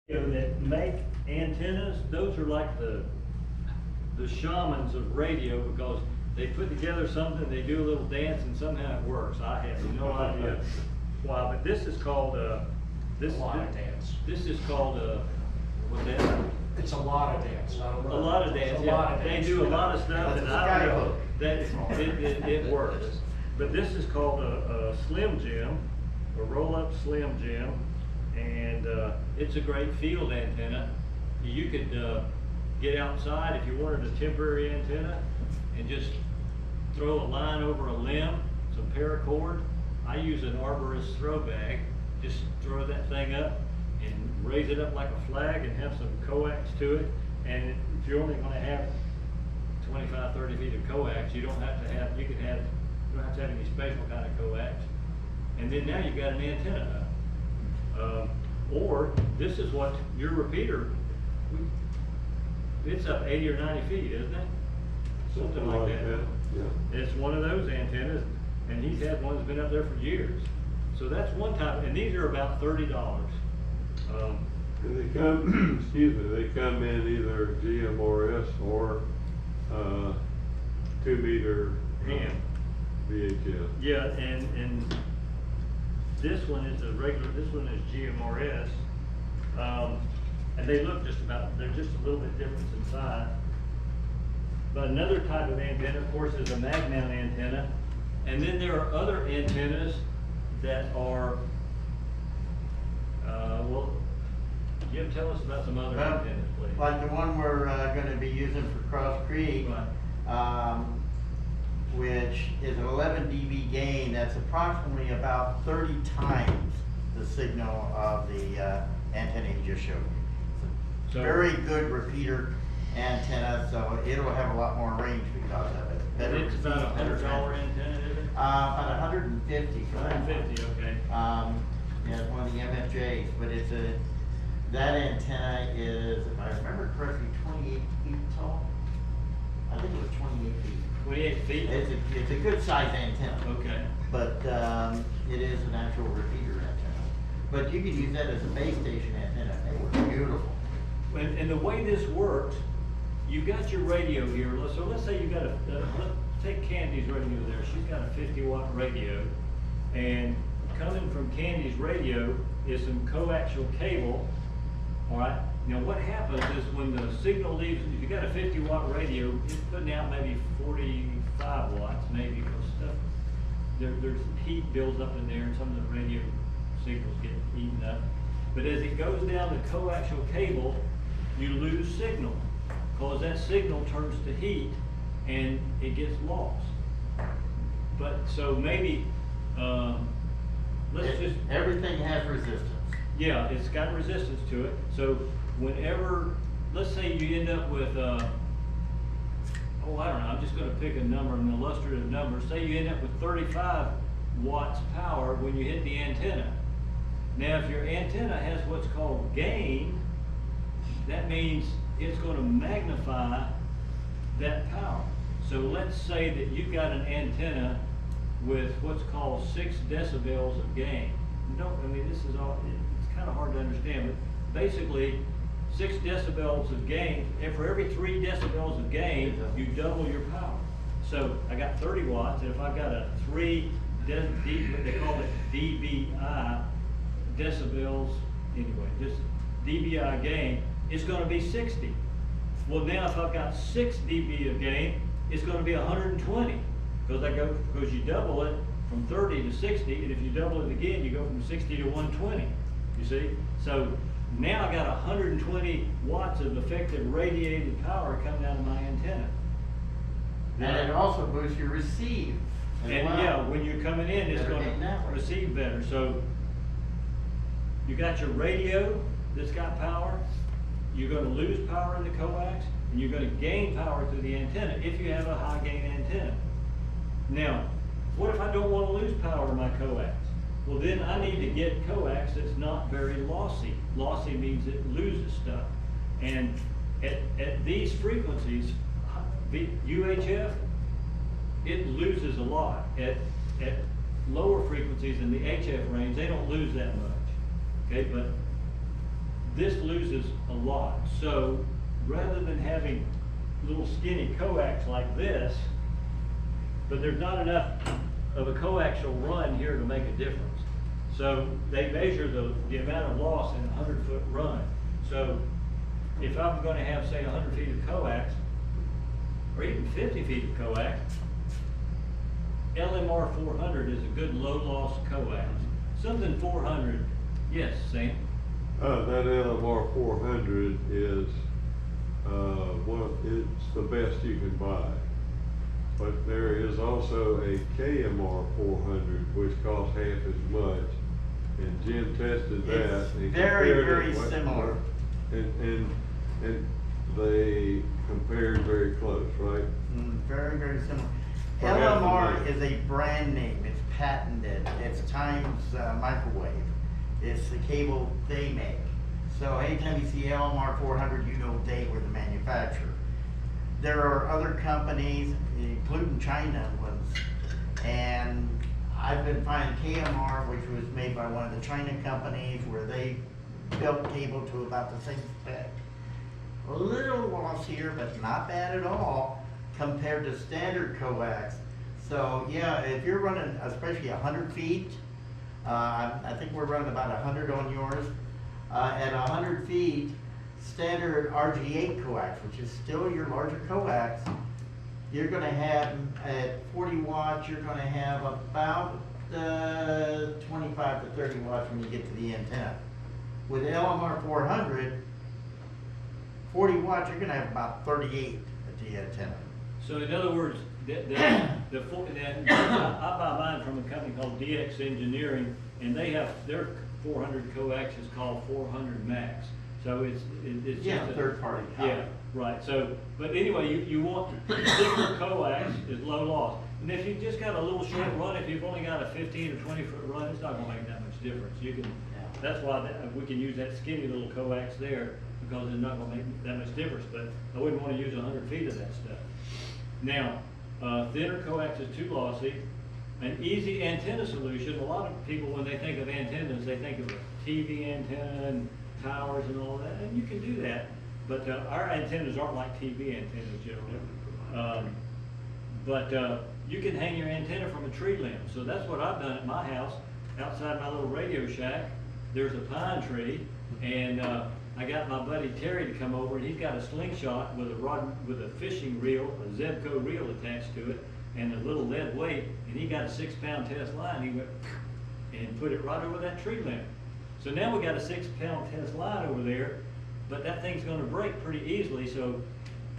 That make antennas, those are like the shamans of radio, because they put together something, they do a little dance, and somehow it works. I have no idea why, but this is called this A lot of dance. This is called what's that? It's a lot of dance, not a A lot of dance. It's a Yeah. lot of They dance. do a lot of stuff, That's and a I don't know skyhook. that it works. But this is called a Slim Jim, a roll-up Slim Jim, and it's a great field antenna. You could get outside if you wanted a temporary antenna and just throw a line over a limb, some paracord. I use an arborist throw bag. Just throw that thing up and raise it up like a flag and have some coax to it. And if you're only going to have 25, 30 feet of coax, you don't have to have, you don't have to have any special kind of coax. And then now you've got an antenna up. Or this is what your repeater, it's up 80 or 90 feet, isn't it? Something like that. Yeah. It's one of those antennas, and he's had one that's been up there for years. So that's one type, and these are about $30. And they come, excuse me, they come in either GMRS or 2 meter Ham. VHF. Yeah, and this one is a regular, this one is GMRS. And they look just about, they're just a little bit different in size. But another type of antenna, of course, is a mag mount antenna. And then there are other antennas that are, well, Jim, tell us about some other antennas, please. Like the one we're gonna be using for Cross Creek, which is an 11 dB gain. That's approximately about 30 times the signal of the antenna you just showed me. It's a very good repeater antenna, so it'll have a lot more range because of it. Better It's about a receive, better $100 transmit. antenna, is it? About 150 for that one. 150, okay. Yeah, it's one of the MFJs, but that antenna is, if I remember correctly, 28 feet tall. I think it was 28 feet. 28 feet? It's a good size antenna. Okay. But it is an actual repeater antenna. But you can use that as a base station antenna. They were beautiful. And the way this works, you've got your radio here. So let's say you've got let's take Candy's radio there. She's got a 50-watt radio, and coming from Candy's radio is some coaxial cable. All right. Now what happens is when the signal leaves, if you got a 50-watt radio, it's putting out maybe 45 watts, maybe, because stuff, there's heat builds up in there, and some of the radio signals get eaten up. But as it goes down the coaxial cable, you lose signal, because that signal turns to heat and it gets lost. But so maybe, Everything has resistance. yeah, it's got resistance to it. So whenever, let's say you end up with, I don't know, I'm just gonna pick a number, an illustrative number. Say you end up with 35 watts power when you hit the antenna. Now, if your antenna has what's called gain, that means it's gonna magnify that power. So let's say that you've got an antenna with what's called 6 decibels of gain. This is all, it's kind of hard to understand, but basically 6 decibels of gain, and for every 3 decibels of gain, you double your power. So I got 30 watts, and if I've got a they call it dBi, decibels, anyway, just dBi gain, it's gonna be 60. Well, now if I've got 6 dB of gain, it's gonna be 120, because you double it from 30 to 60, and if you double it again, you go from 60 to 120, you see? So now I got 120 watts of effective radiated power coming out of my antenna. And it also boosts your receive as And well. yeah, when you're coming in, it's Better gonna gain that way. receive better. So you got your radio that's got power, you're gonna lose power in the coax, and you're gonna gain power through the antenna if you have a high gain antenna. Now, what if I don't wanna lose power in my coax? Well, then I need to get coax that's not very lossy. Lossy means it loses stuff. And at these frequencies, UHF, it loses a lot. At lower frequencies in the HF range, they don't lose that much. Okay, but this loses a lot. So rather than having little skinny coax like this, but there's not enough of a coaxial run here to make a difference. So they measure the amount of loss in a 100-foot run. So if I'm gonna have, say, 100 feet of coax, or even 50 feet of coax, LMR 400 is a good low loss coax. Something 400, yes, Sam? That LMR 400 is, it's the best you can buy. But there is also a KMR 400, which costs half as much. And Jim tested that. It's and very, compared very it with- similar. And they compared very close, right? Very, very similar. For half the LMR money. is a brand name, it's patented, it's Times Microwave. It's the cable they make. So anytime you see LMR 400, you know they were the manufacturer. There are other companies, including China ones, and I've been finding KMR, which was made by one of the China companies, where they built cable to about the same spec. A little loss here, but not bad at all compared to standard coax. So yeah, if you're running especially 100 feet, I think we're running about 100 on yours. At 100 feet, standard RG8 coax, which is still your larger coax, you're gonna have, at 40 watts, you're gonna have about 25 to 30 watts when you get to the antenna. With LMR 400, 40 watts, you're gonna have about 38 at the antenna. So in other words, I buy mine from a company called DX Engineering, and they have their 400 coax is called 400 Max. So it's Yeah, just a third party. Yeah, right. So, but anyway, you want thicker coax is low loss. And if you've just got a little short run, if you've only got a 15 or 20 foot run, it's not gonna make that much difference. You can, that's why we can use that skinny little coax there, because it's not gonna make that much difference. But I wouldn't wanna use 100 feet of that stuff. Now, thinner coax is too lossy. An easy antenna solution, a lot of people, when they think of antennas, they think of a TV antenna and towers and all that, and you can do that. But our antennas aren't like TV antennas generally. But you can hang your antenna from a tree limb. So that's what I've done at my house. Outside my little Radio Shack, there's a pine tree, and I got my buddy Terry to come over, and he's got a slingshot with a rod, with a fishing reel, a Zebco reel attached to it, and a little lead weight, and he got a 6-pound test line. He went and put it right over that tree limb. So now we got a 6-pound test line over there, but that thing's gonna break pretty easily. So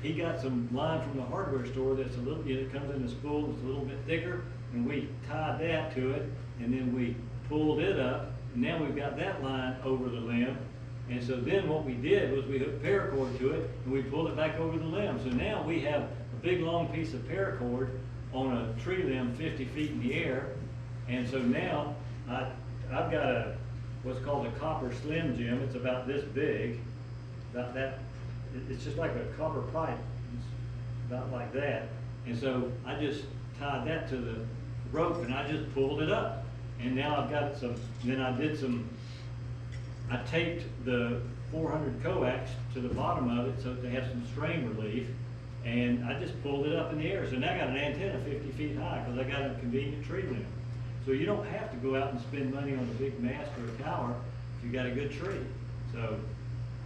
he got some line from the hardware store that's a little, it comes in a spool that's a little bit thicker, and we tied that to it, and then we pulled it up. And now we've got that line over the limb. And so then what we did was we hooked paracord to it, and we pulled it back over the limb. So now we have a big long piece of paracord on a tree limb 50 feet in the air. And so now I've got what's called a copper Slim Jim. It's about this big, about that. It's just like a copper pipe, it's about like that. And so I just tied that to the rope, and I just pulled it up. And now I've got some, then I taped the 400 coax to the bottom of it so that they have some strain relief. And I just pulled it up in the air. So now I got an antenna 50 feet high because I got a convenient tree limb. So you don't have to go out and spend money on a big mast or a tower if you got a good tree. So,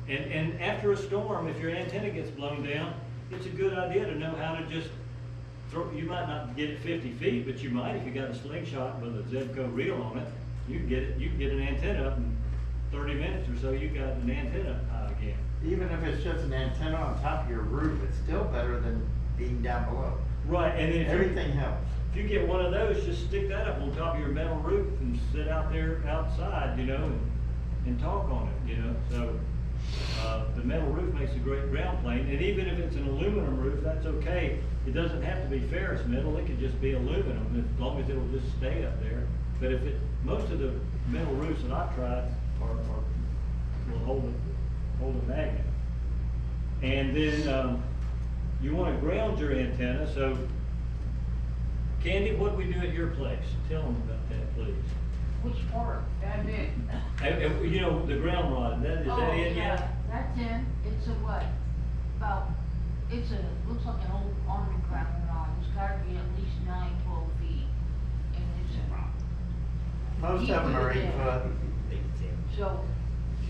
and after a storm, if your antenna gets blown down, it's a good idea to know how to just throw. You might not get it 50 feet, but you might if you got a slingshot with a Zebco reel on it. You can get it. You can get an antenna up in 30 minutes or so. You got an antenna again. Even if it's just an antenna on top of your roof, it's still better than being down below. Right, and then Everything helps. if you get one of those, just stick that up on top of your metal roof and sit out there outside, you know, and talk on it, you know. So the metal roof makes a great ground plane, and even if it's an aluminum roof, that's okay. It doesn't have to be ferrous metal; it could just be aluminum, as long as it'll just stay up there. But if most of the metal roofs that I've tried will hold a magnet. And then you want to ground your antenna. So, Candy, what do we do at your place? Tell them about that, please. which part? That big? You know, the ground rod, is Oh, that in yeah, yet? that's in, it's a what, looks like an old army ground rod, it's gotta be at least 9-12 feet, and it's Most of them are 8 foot. so,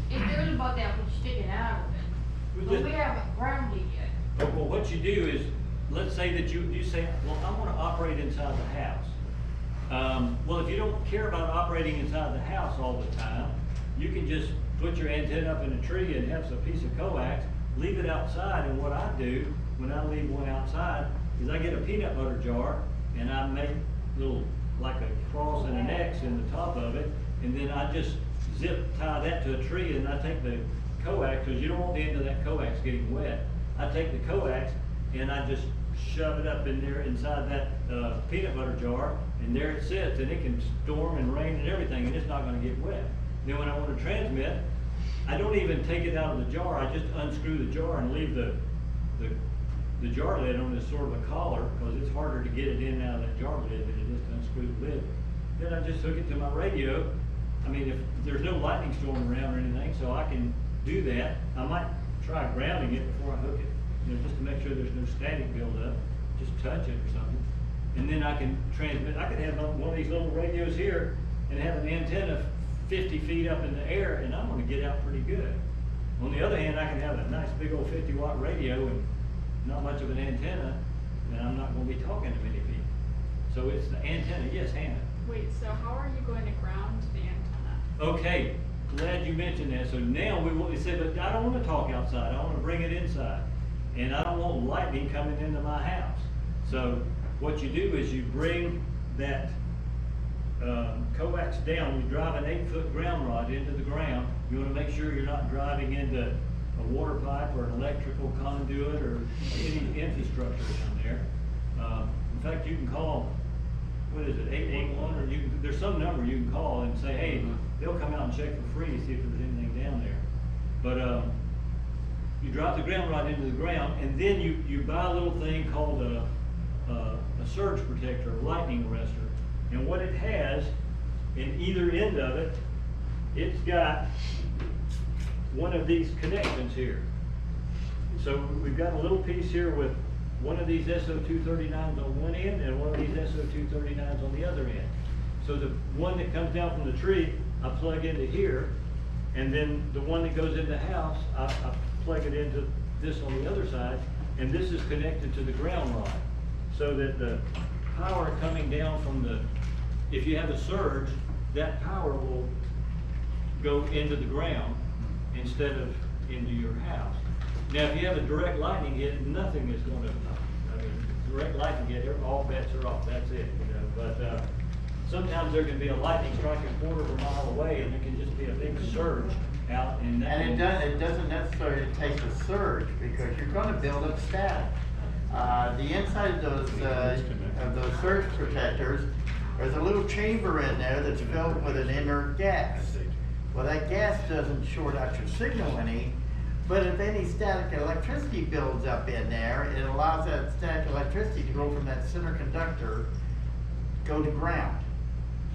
there's about that much sticking out of it, We but just- we haven't ground it yet. Well, what you do is, let's say that you say, well, I wanna operate inside the house. Well, if you don't care about operating inside the house all the time, you can just put your antenna up in a tree and have a piece of coax, leave it outside, and what I do, when I leave one outside, is I get a peanut butter jar, and I make little, like a cross and an X in the top of it, and then I just zip tie that to a tree, and I take the coax, cause you don't want the end of that coax getting wet. I take the coax, and I just shove it up in there inside that, peanut butter jar, and there it sits, and it can storm and rain and everything, and it's not gonna get wet. Then when I wanna transmit, I don't even take it out of the jar, I just unscrew the jar and leave the jar lid on as sort of a collar, cause it's harder to get it in and out of that jar lid than it is to unscrew the lid. Then I just hook it to my radio. I mean, if there's no lightning storm around or anything, so I can do that. I might try grounding it before I hook it, you know, just to make sure there's no static buildup, just touch it or something. And then I can transmit, I could have one of these little radios here and have an antenna 50 feet up in the air, and I'm gonna get out pretty good. On the other hand, I can have a nice big old 50-watt radio and not much of an antenna, and I'm not gonna be talking to many people. So it's the antenna, yes, Hannah. Wait, so how are you going to ground the antenna? Okay, glad you mentioned that. So now we said, but I don't wanna talk outside, I wanna bring it inside. And I don't want lightning coming into my house. So what you do is you bring that coax down, you drive an 8-foot ground rod into the ground. You wanna make sure you're not driving into a water pipe or an electrical conduit or any infrastructure down there. In fact, you can call, what is it, 811, or there's some number you can call and say, hey, they'll come out and check for free to see if there's anything down there. But you drop the ground rod into the ground, and then you buy a little thing called a surge protector, a lightning arrestor. And what it has, in either end of it, it's got one of these connections here. So we've got a little piece here with one of these SO239s on one end and one of these SO239s on the other end. So the one that comes down from the tree, I plug into here, and then the one that goes in the house, I plug it into this on the other side, and this is connected to the ground rod. So that the power coming down from if you have a surge, that power will go into the ground instead of into your house. Now, if you have a direct lightning hit, nothing is gonna, direct lightning hit, all bets are off, that's it, you know, but, sometimes there can be a lightning strike a quarter of a mile away, and there can just be a big surge out in that. And it doesn't necessarily take a surge, because you're gonna build up static. The inside of those surge protectors, there's a little chamber in there that's filled with an inert gas. Well, that gas doesn't short out your signal any, but if any static electricity builds up in there, it allows that static electricity to go from that center conductor, go to ground.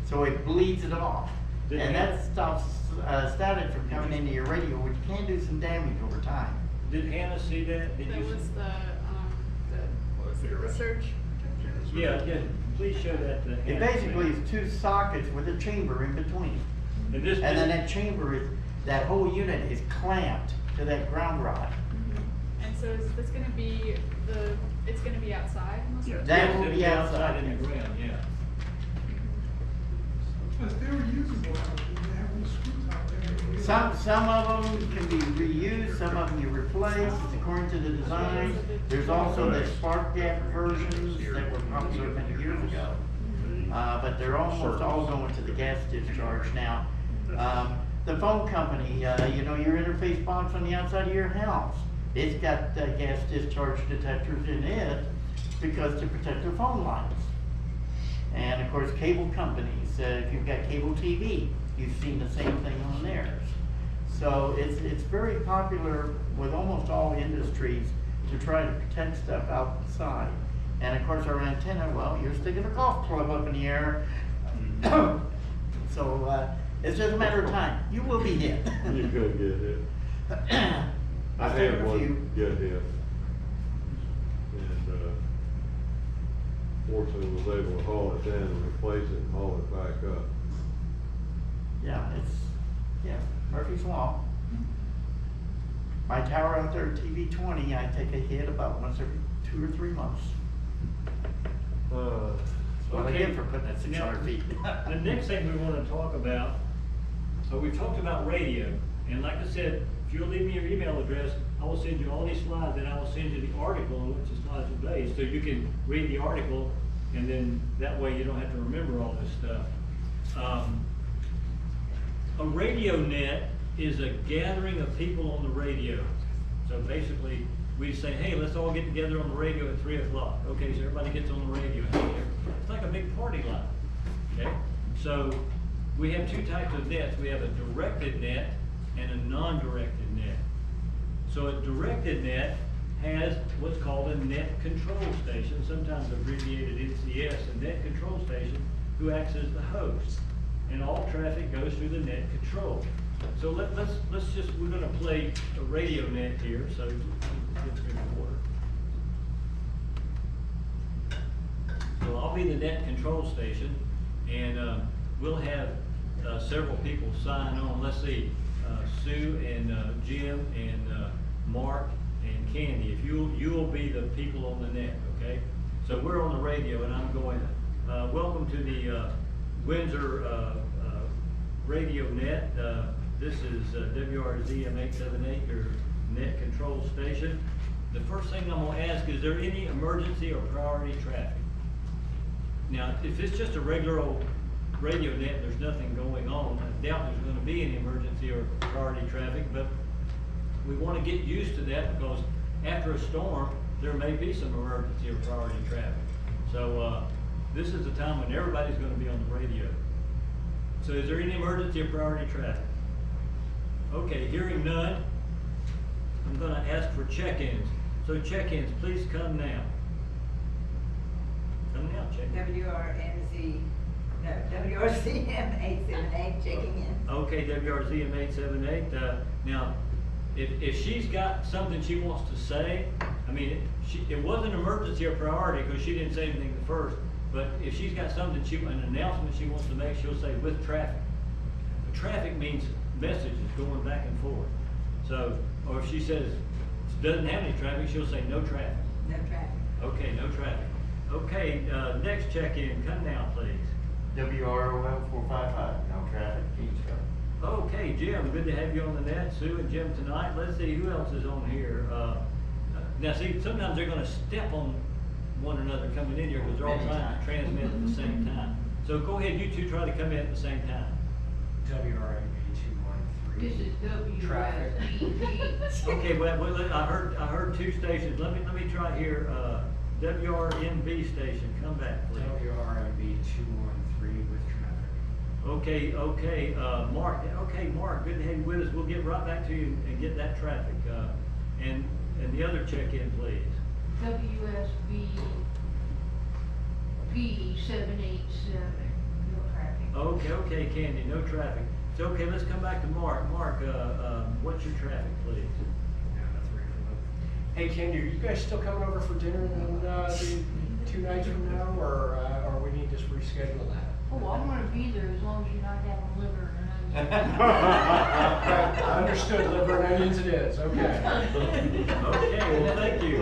So it bleeds it off. And that stops static from coming into your radio, which can do some damage over time. Did Hannah see that? Did That you was see? what was it, research? Yeah, please show that to Hannah. It basically is two sockets with a chamber in between. And this, And then that chamber is, that whole unit is clamped to that ground rod. And so is this gonna be it's gonna be outside most of the time? That yes, will it'll be outside outside. in the ground, yeah. But they're reusable, they have these screws out there. Some of them can be reused, some of them you replace, it's according to the design. There's also the spark gap versions that were popular many years ago. But they're almost all going to the gas discharge now. The phone company, you know, your interface box on the outside of your house, it's got gas discharge detectors in it because to protect their phone lines. And of course, cable companies, if you've got cable TV, you've seen the same thing on theirs. So it's very popular with almost all industries to try to protect stuff outside. And of course, our antenna, well, you're sticking a golf club up in the air. So, it's just a matter of time. You will be hit. You could get hit. I I've had taken a one few. get hit. And, fortunately was able to haul it down and replace it and haul it back up. Yeah, Murphy's Law. My tower out there at TV 20, I take a hit about once every 2 or 3 months. That's what I Okay. get for putting it 600 feet. The next thing we wanna talk about, so we've talked about radio, and like I said, if you'll leave me your email address, I will send you all these slides, and I will send you the article on which the slides are based, so you can read the article, and then that way you don't have to remember all this stuff. A radio net is a gathering of people on the radio. So basically, we say, hey, let's all get together on the radio at 3 o'clock. Okay, so everybody gets on the radio. It's like a big party line, okay? So we have two types of nets. We have a directed net and a non-directed net. So a directed net has what's called a net control station, sometimes abbreviated NCS, a net control station, who acts as the host. And all traffic goes through the net control. So let's just, we're gonna play a radio net here, so get through the water. So I'll be the net control station, and we'll have several people sign on. Let's see, Sue and Jim and Mark and Candy. If you'll be the people on the net, okay? So we're on the radio, and I'm going, welcome to the Windsor radio net. This is WRZM 878, your net control station. The first thing I'm gonna ask, is there any emergency or priority traffic? Now, if it's just a regular old radio net, there's nothing going on, I doubt there's gonna be any emergency or priority traffic, but we wanna get used to that, because after a storm, there may be some emergency or priority traffic. So, this is the time when everybody's gonna be on the radio. So is there any emergency or priority traffic? Okay, hearing none, I'm gonna ask for check-ins. So check-ins, please come now. Come now, check-in. WRCM 878 checking in. Okay, WRZM 878, now, if she's got something she wants to say, I mean, it wasn't emergency or priority, because she didn't say anything at first, but if she's got something an announcement she wants to make, she'll say with traffic. Traffic means messages going back and forth. So, or if she says, doesn't have any traffic, she'll say no traffic. No traffic. Okay, no traffic. Okay, next check-in, come now, please. WROL 455, no traffic, Kingsville. Okay, Jim, good to have you on the net. Sue and Jim tonight. Let's see, who else is on here? Now, see, sometimes they're gonna step on one another coming in here, because they're all trying to transmit at the same time. So go ahead, you two try to come in at the same time. WRMB 213. This is Traffic. WSEP. Okay, well, I heard two stations. Let me try here, WRMB station, come back, please. WRMB 213 with traffic. Okay, Mark, good to have you with us. We'll get right back to you and get that traffic. And the other check-in, please. WSB B787, no traffic. Okay, Candy, no traffic. So, okay, let's come back to Mark. Mark, what's your traffic, please? Yeah, that's right for them. Hey, Candy, are you guys still coming over for dinner in the 2 nights from now, or we need to reschedule that? Oh, I'm gonna be there as long as you're not having liver and onions. Right, understood, liver and onions it is, okay. Okay, well, thank you.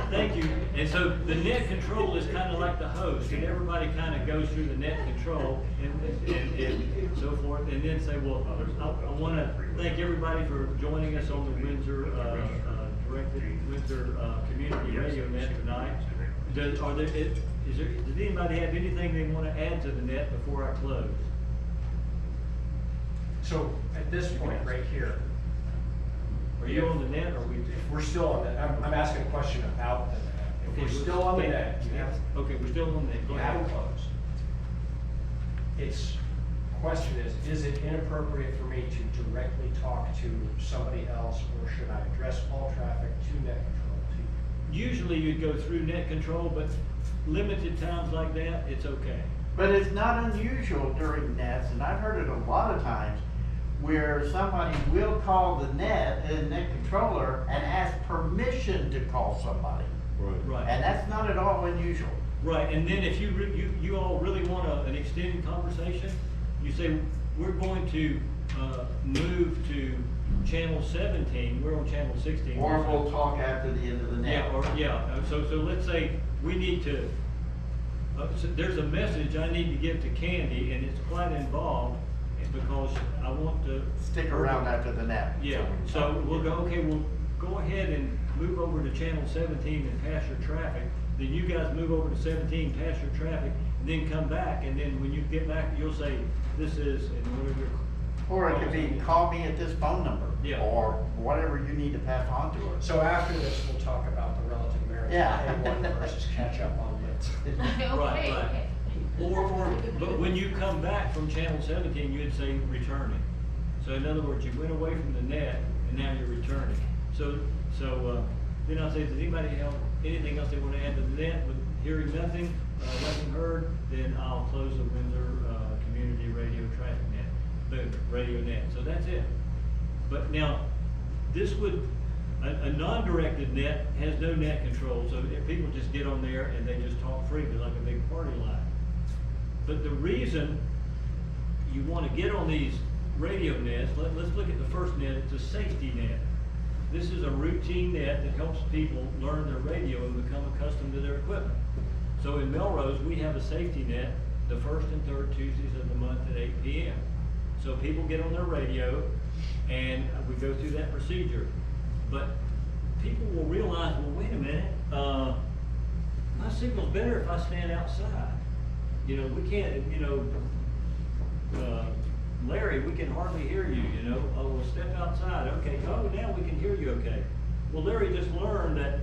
Thank you. And so the net control is kind of like the host, and everybody kind of goes through the net control and so forth, and then say, well, I want to thank everybody for joining us on the Windsor, Windsor Community Radio Net tonight. Does anybody have anything they want to add to the net before I close? So, at this point, right here, Are you on the net, or we? if we're still on the, I'm asking a question about the net. If Okay, we're still on the net, Okay, we're still on the net. Go you ahead. haven't closed. Its question is it inappropriate for me to directly talk to somebody else, or should I address all traffic to net control? Usually you'd go through net control, but limited times like that, it's okay. But it's not unusual during nets, and I've heard it a lot of times, where somebody will call the net controller and ask permission to call somebody. Right. And that's not at all unusual. Right, and then if you all really want an extended conversation, you say, we're going to, move to channel 17, we're on channel 16. Or we'll talk after the end of the net. So let's say we need to, so there's a message I need to give to Candy, and it's quite involved, because I want to. Stick around after the net. Yeah, so we'll go, okay, we'll go ahead and move over to channel 17 and pass your traffic. Then you guys move over to 17, pass your traffic, and then come back, and then when you get back, you'll say, this is, and whatever. Or it could be, call me at this phone number. Yeah. Or whatever you need to pass on to us. So after this, we'll talk about the relative merits Yeah. of A1 versus catch up on bits. Okay, Right. okay. But when you come back from channel 17, you'd say returning. So in other words, you went away from the net, and now you're returning. So then I'll say, does anybody have anything else they want to add to the net? With hearing nothing, nothing heard, then I'll close the Windsor Community Radio Traffic Net, the radio net. So that's it. But now, this would, a non-directed net has no net control, so if people just get on there and they just talk freely like a big party line. But the reason you want to get on these radio nets, let's look at the first net, it's a safety net. This is a routine net that helps people learn their radio and become accustomed to their equipment. So in Melrose, we have a safety net the first and third Tuesdays of the month at 8 p.m. So people get on their radio and we go through that procedure. But people will realize, well, wait a minute, my signal's better if I stand outside. You know, we can't, Larry, we can hardly hear you, oh, well, step outside, okay, oh, now we can hear you okay. Well, Larry just learned that,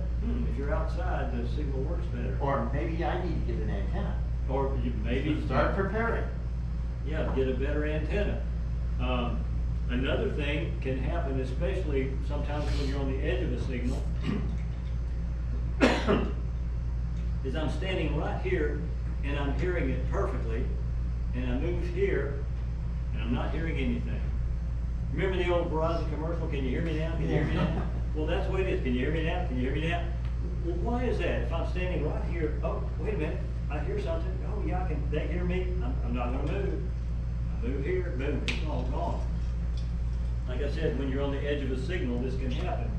if you're outside, the signal works better. Or maybe I need to get an antenna. Or you maybe. Start preparing. Yeah, get a better antenna. Another thing can happen, especially sometimes when you're on the edge of a signal, is I'm standing right here and I'm hearing it perfectly, and I move here and I'm not hearing anything. Remember the old Verizon commercial, can you hear me now? Can you hear me now? Well, that's what it is. Can you hear me now? Can you hear me now? Well, why is that? If I'm standing right here, oh, wait a minute, I hear something. Oh, yeah, they hear me? I'm not gonna move. I move here, boom, it's all gone. Like I said, when you're on the edge of a signal, this can happen.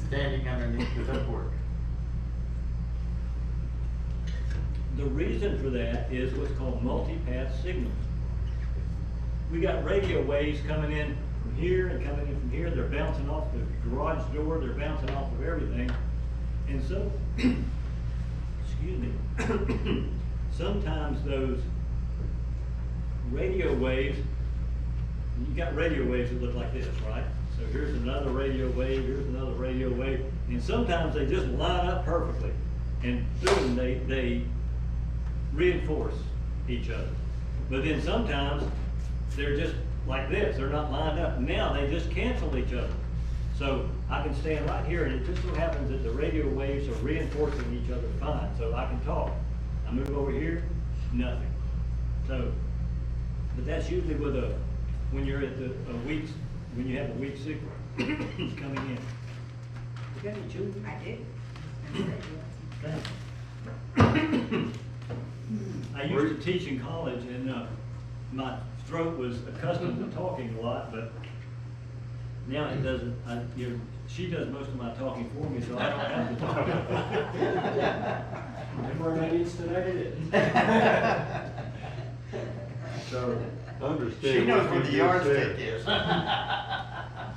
Standing underneath the ductwork. The reason for that is what's called multipath signals. We got radio waves coming in from here and coming in from here. They're bouncing off the garage door. They're bouncing off of everything. And so, excuse me, sometimes those radio waves, you got radio waves that look like this, right? So here's another radio wave, here's another radio wave, and sometimes they just line up perfectly. And boom, they reinforce each other. But then sometimes they're just like this, they're not lined up. Now they just cancel each other. So I can stand right here and it just so happens that the radio waves are reinforcing each other fine. So I can talk. I move over here, nothing. So, but that's usually with when you're at when you have a weak signal coming in. You got any children? I do. Thanks. I used to teach in college, and my throat was accustomed to talking a lot, but now it doesn't. She does most of my talking for me, so I don't have to talk. Remember my needs today, it is. So, Understand. She knows what where you the just yardstick said. is.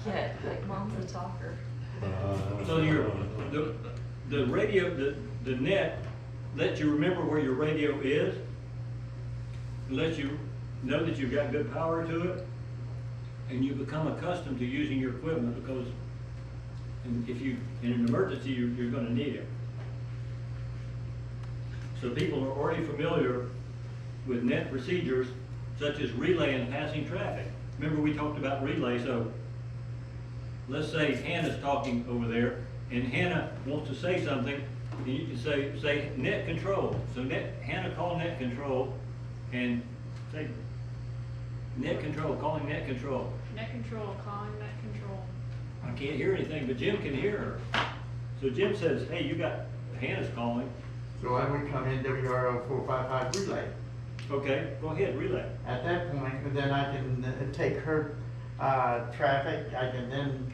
Yeah, like mom's a talker. so the radio, the net lets you remember where your radio is, lets you know that you've got good power to it, and you become accustomed to using your equipment because if you, in an emergency, you're gonna need it. So people are already familiar with net procedures such as relay and passing traffic. Remember we talked about relay, so let's say Hannah's talking over there and Hannah wants to say something, and you can say net control. So Hannah call net control, and say, net control, calling net control. Net control, calling net control. I can't hear anything, but Jim can hear her. So Jim says, hey, you got, Hannah's calling. So I would come in WRO 455 relay. Okay, go ahead, relay. At that point, then I can take her traffic, I can then,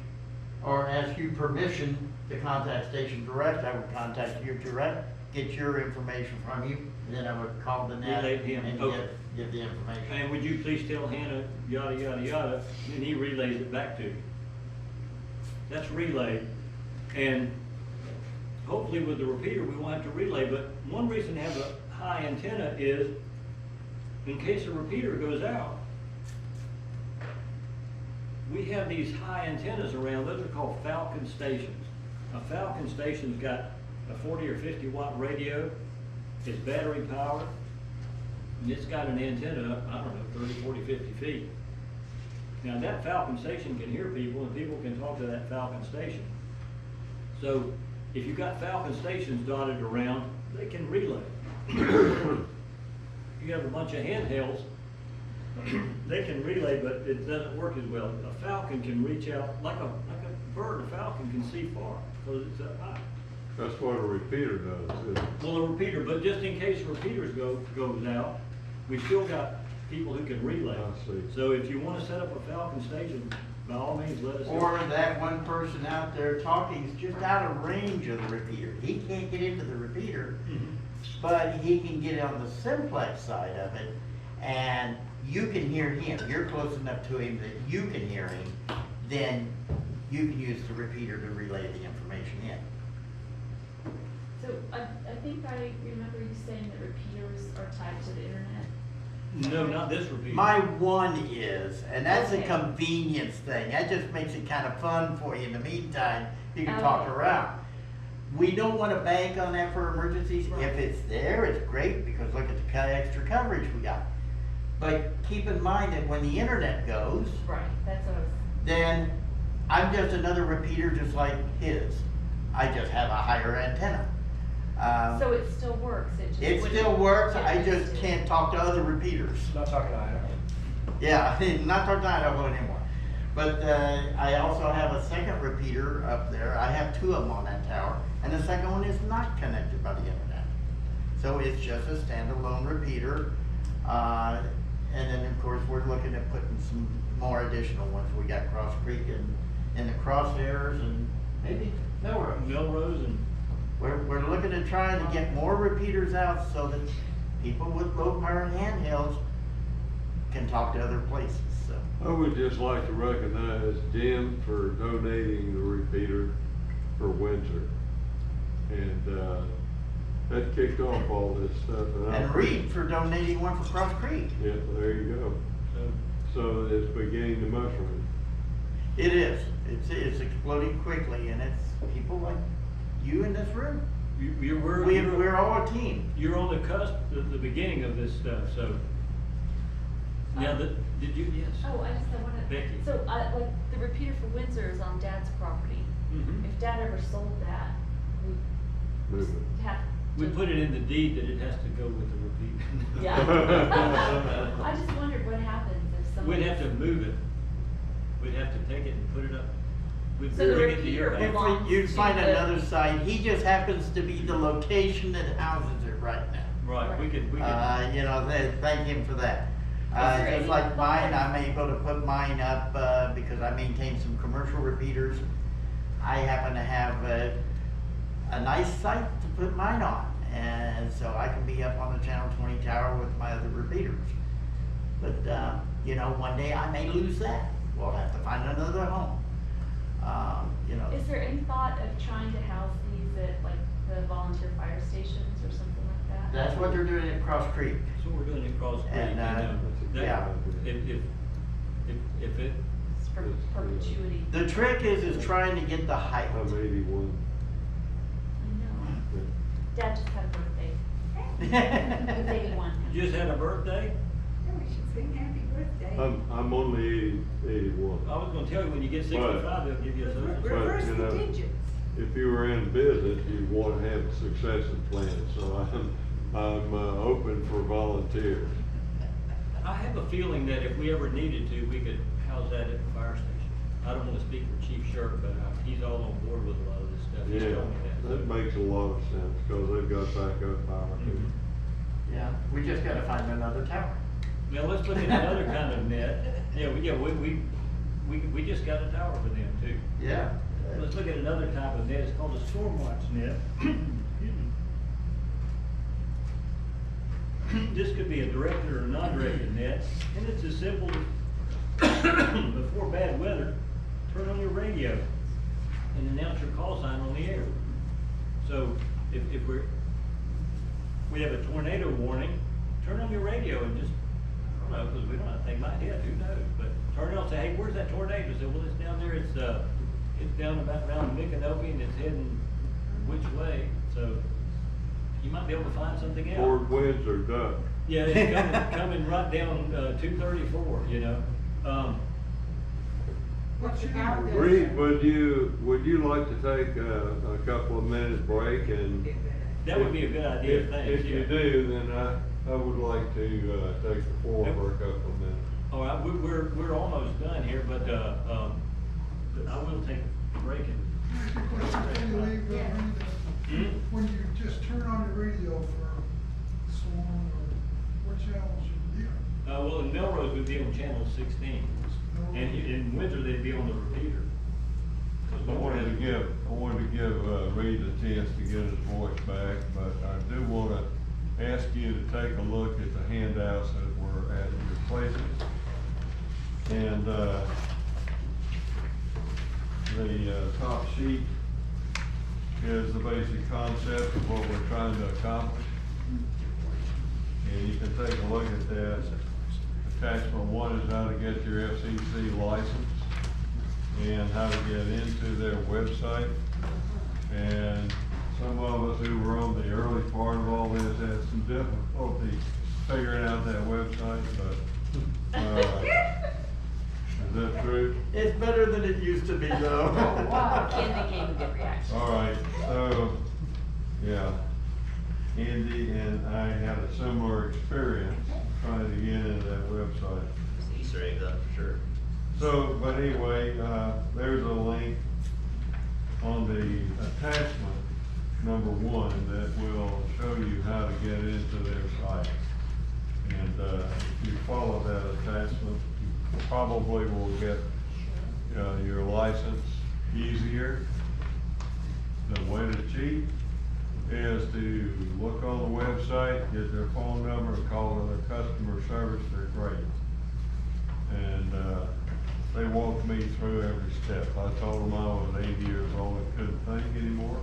or ask you permission to contact station direct, I would contact you direct, get your information from you, and then I would call the net Relay to him, and okay. give the information. And would you please tell Hannah, yada, yada, yada, and he relays it back to you. That's relay. And hopefully with the repeater, we won't have to relay, but one reason to have a high antenna is in case the repeater goes out. We have these high antennas around, those are called Falcon stations. A Falcon station's got a 40 or 50 watt radio, it's battery powered, and it's got an antenna up, I don't know, 30, 40, 50 feet. Now that Falcon station can hear people and people can talk to that Falcon station. So if you've got Falcon stations dotted around, they can relay. You have a bunch of handhelds, they can relay, but it doesn't work as well. A Falcon can reach out, like a bird, a Falcon can see far, because it's up high. That's what a repeater does, isn't it? Well, a repeater, but just in case repeaters goes out, we still got people who can relay. I see. So if you wanna set up a Falcon station, by all means, let us know. Or that one person out there talking is just out of range of the repeater. He can't get into the repeater, but he can get on the simplex side of it, and you can hear him. You're close enough to him that you can hear him, then you can use the repeater to relay the information in. So I think I remember you saying that repeaters are tied to the internet. No, not this repeater. My one is, and that's a Okay. convenience thing. That just makes it kind of fun for you. In the meantime, you can talk Okay. around. We don't want to bank on that for emergencies. Right. If it's there, it's great because look at the extra coverage we got. But keep in mind that when the internet goes, Right, that's what I was, then I'm just another repeater just like his. I just have a higher antenna. so it still works, it just It wouldn't still works, get I just listed. can't talk to other repeaters. Not talking to Idaho. Yeah, not talking to Idaho anymore. But I also have a second repeater up there. I have two of them on that tower, and the second one is not connected by the internet. So it's just a standalone repeater. And then of course, we're looking at putting some more additional ones. We got Cross Creek and the crosshairs and maybe Melrose. Melrose and, We're looking at trying to get more repeaters out so that people with low power handhelds can talk to other places, so. I would just like to recognize Jim for donating the repeater for winter. And, that kicked off all this stuff. And Reed for donating one for Cross Creek. Yeah, there you go. So it's beginning to mushroom. It is, it's exploding quickly and it's people like you in this room. We're all a team. You're on the cusp, the beginning of this stuff, so. Now, did you, yes? Oh, I wanted, Becky. so, like, the repeater for Windsor is on Dad's property. Mhm. If Dad ever sold that, we Move it. have. We to- put it in the deed that it has to go with the repeater. Yeah. I just wondered what happens if somebody. We'd have to move it. We'd have to take it and put it up. We'd So the bring it to your repeater house. belongs- If you'd to find the- another site, he just happens to be the location that houses it right now. Right, we could, You know, thank him for that. there Just any like mine, thought- I'm able to put mine up, because I maintain some commercial repeaters. I happen to have a nice site to put mine on, and so I can be up on the Channel 20 tower with my other repeaters. But, you know, one day I may lose that. We'll have to find another home. You know. Is there any thought of trying to house these at like the volunteer fire stations or something like that? That's what they're doing at Cross Creek. So we're doing it across the creek. And, that- yeah. If it, It's for perpetuity. The trick is trying to get the height. I'm 81. I know. Dad just had a birthday. He's 81. you just had a birthday? No, we should sing happy birthday. I'm only 81. I was gonna tell you, when you get 65, they'll give you a social. Reverse you the know, digits. If you were in business, you'd want to have a succession plan, so I'm open for volunteers. I have a feeling that if we ever needed to, we could house that at the fire station. I don't wanna speak for Chief Shirk, but he's all on board with a lot of this stuff. He's Yeah, told me that. that makes a lot of sense, cause they've got backup power too. Mhm. Yeah, we just gotta find another tower. Now, let's look at another kind of net. We just got a tower for them too. Yeah. Let's look at another type of net. It's called a storm watch net. This could be a directed or a non-directed net, and it's as simple as before bad weather, turn on your radio and announce your call sign on the air. So if we have a tornado warning, turn on your radio and just, I don't know, because we don't know, they might hit, who knows, but turn it on and say, hey, where's that tornado? Say, well, it's down there, it's down about around Micanopy and it's heading which way, so you might be able to find something else. Forward winds are duck. Yeah, it's coming right down, 234, you know, What's your Out there. Reed, would you like to take a couple of minutes break and? that would be a good idea, thanks. If you yeah. do, then I would like to, take the floor for a couple of minutes. All right, we're almost done here, but I will take a break and. Before you leave, Yeah. Hmm? when you just turn on the radio for storm or what channels you hear? Well, in Melrose, we'd be on channel 16, and in Windsor, they'd be on the repeater. I wanted to give Reed a chance to get his voice back, but I do wanna ask you to take a look at the handouts that were at your places. And, the top sheet is the basic concept of what we're trying to accomplish. And you can take a look at that. Attachment 1 is how to get your FCC license and how to get into their website. And some of us who were on the early part of all this had some difficulty figuring out that website, but, is that true? It's better than it used to be though. Wow, Andy gave a good reaction. All right, so, yeah, Andy and I had a similar experience trying to get into that website. Easter eggs up for sure. So, but anyway, there's a link on the attachment, number 1, that will show you how to get into their site. And, if you follow that attachment, you probably will get, your license easier. The way to cheat is to look on the website, get their phone number, and call their customer service. They're great. And, they walked me through every step. I told them I was 80 years old and couldn't think anymore.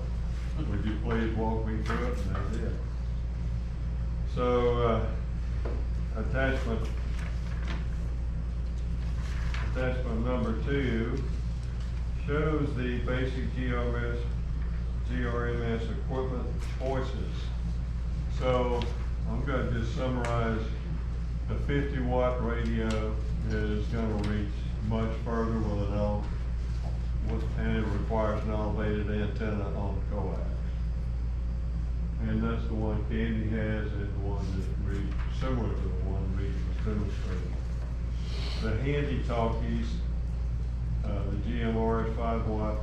Would you please walk me through it? And they did. So, attachment number 2 shows the basic GMRS equipment choices. So, I'm gonna just summarize. The 50-watt radio is gonna reach much further and it requires an elevated antenna on coax. And that's the one Candy has and the one that Reed, similar to the one Reed was demonstrating. The handy talkies, the GMRS 5-watt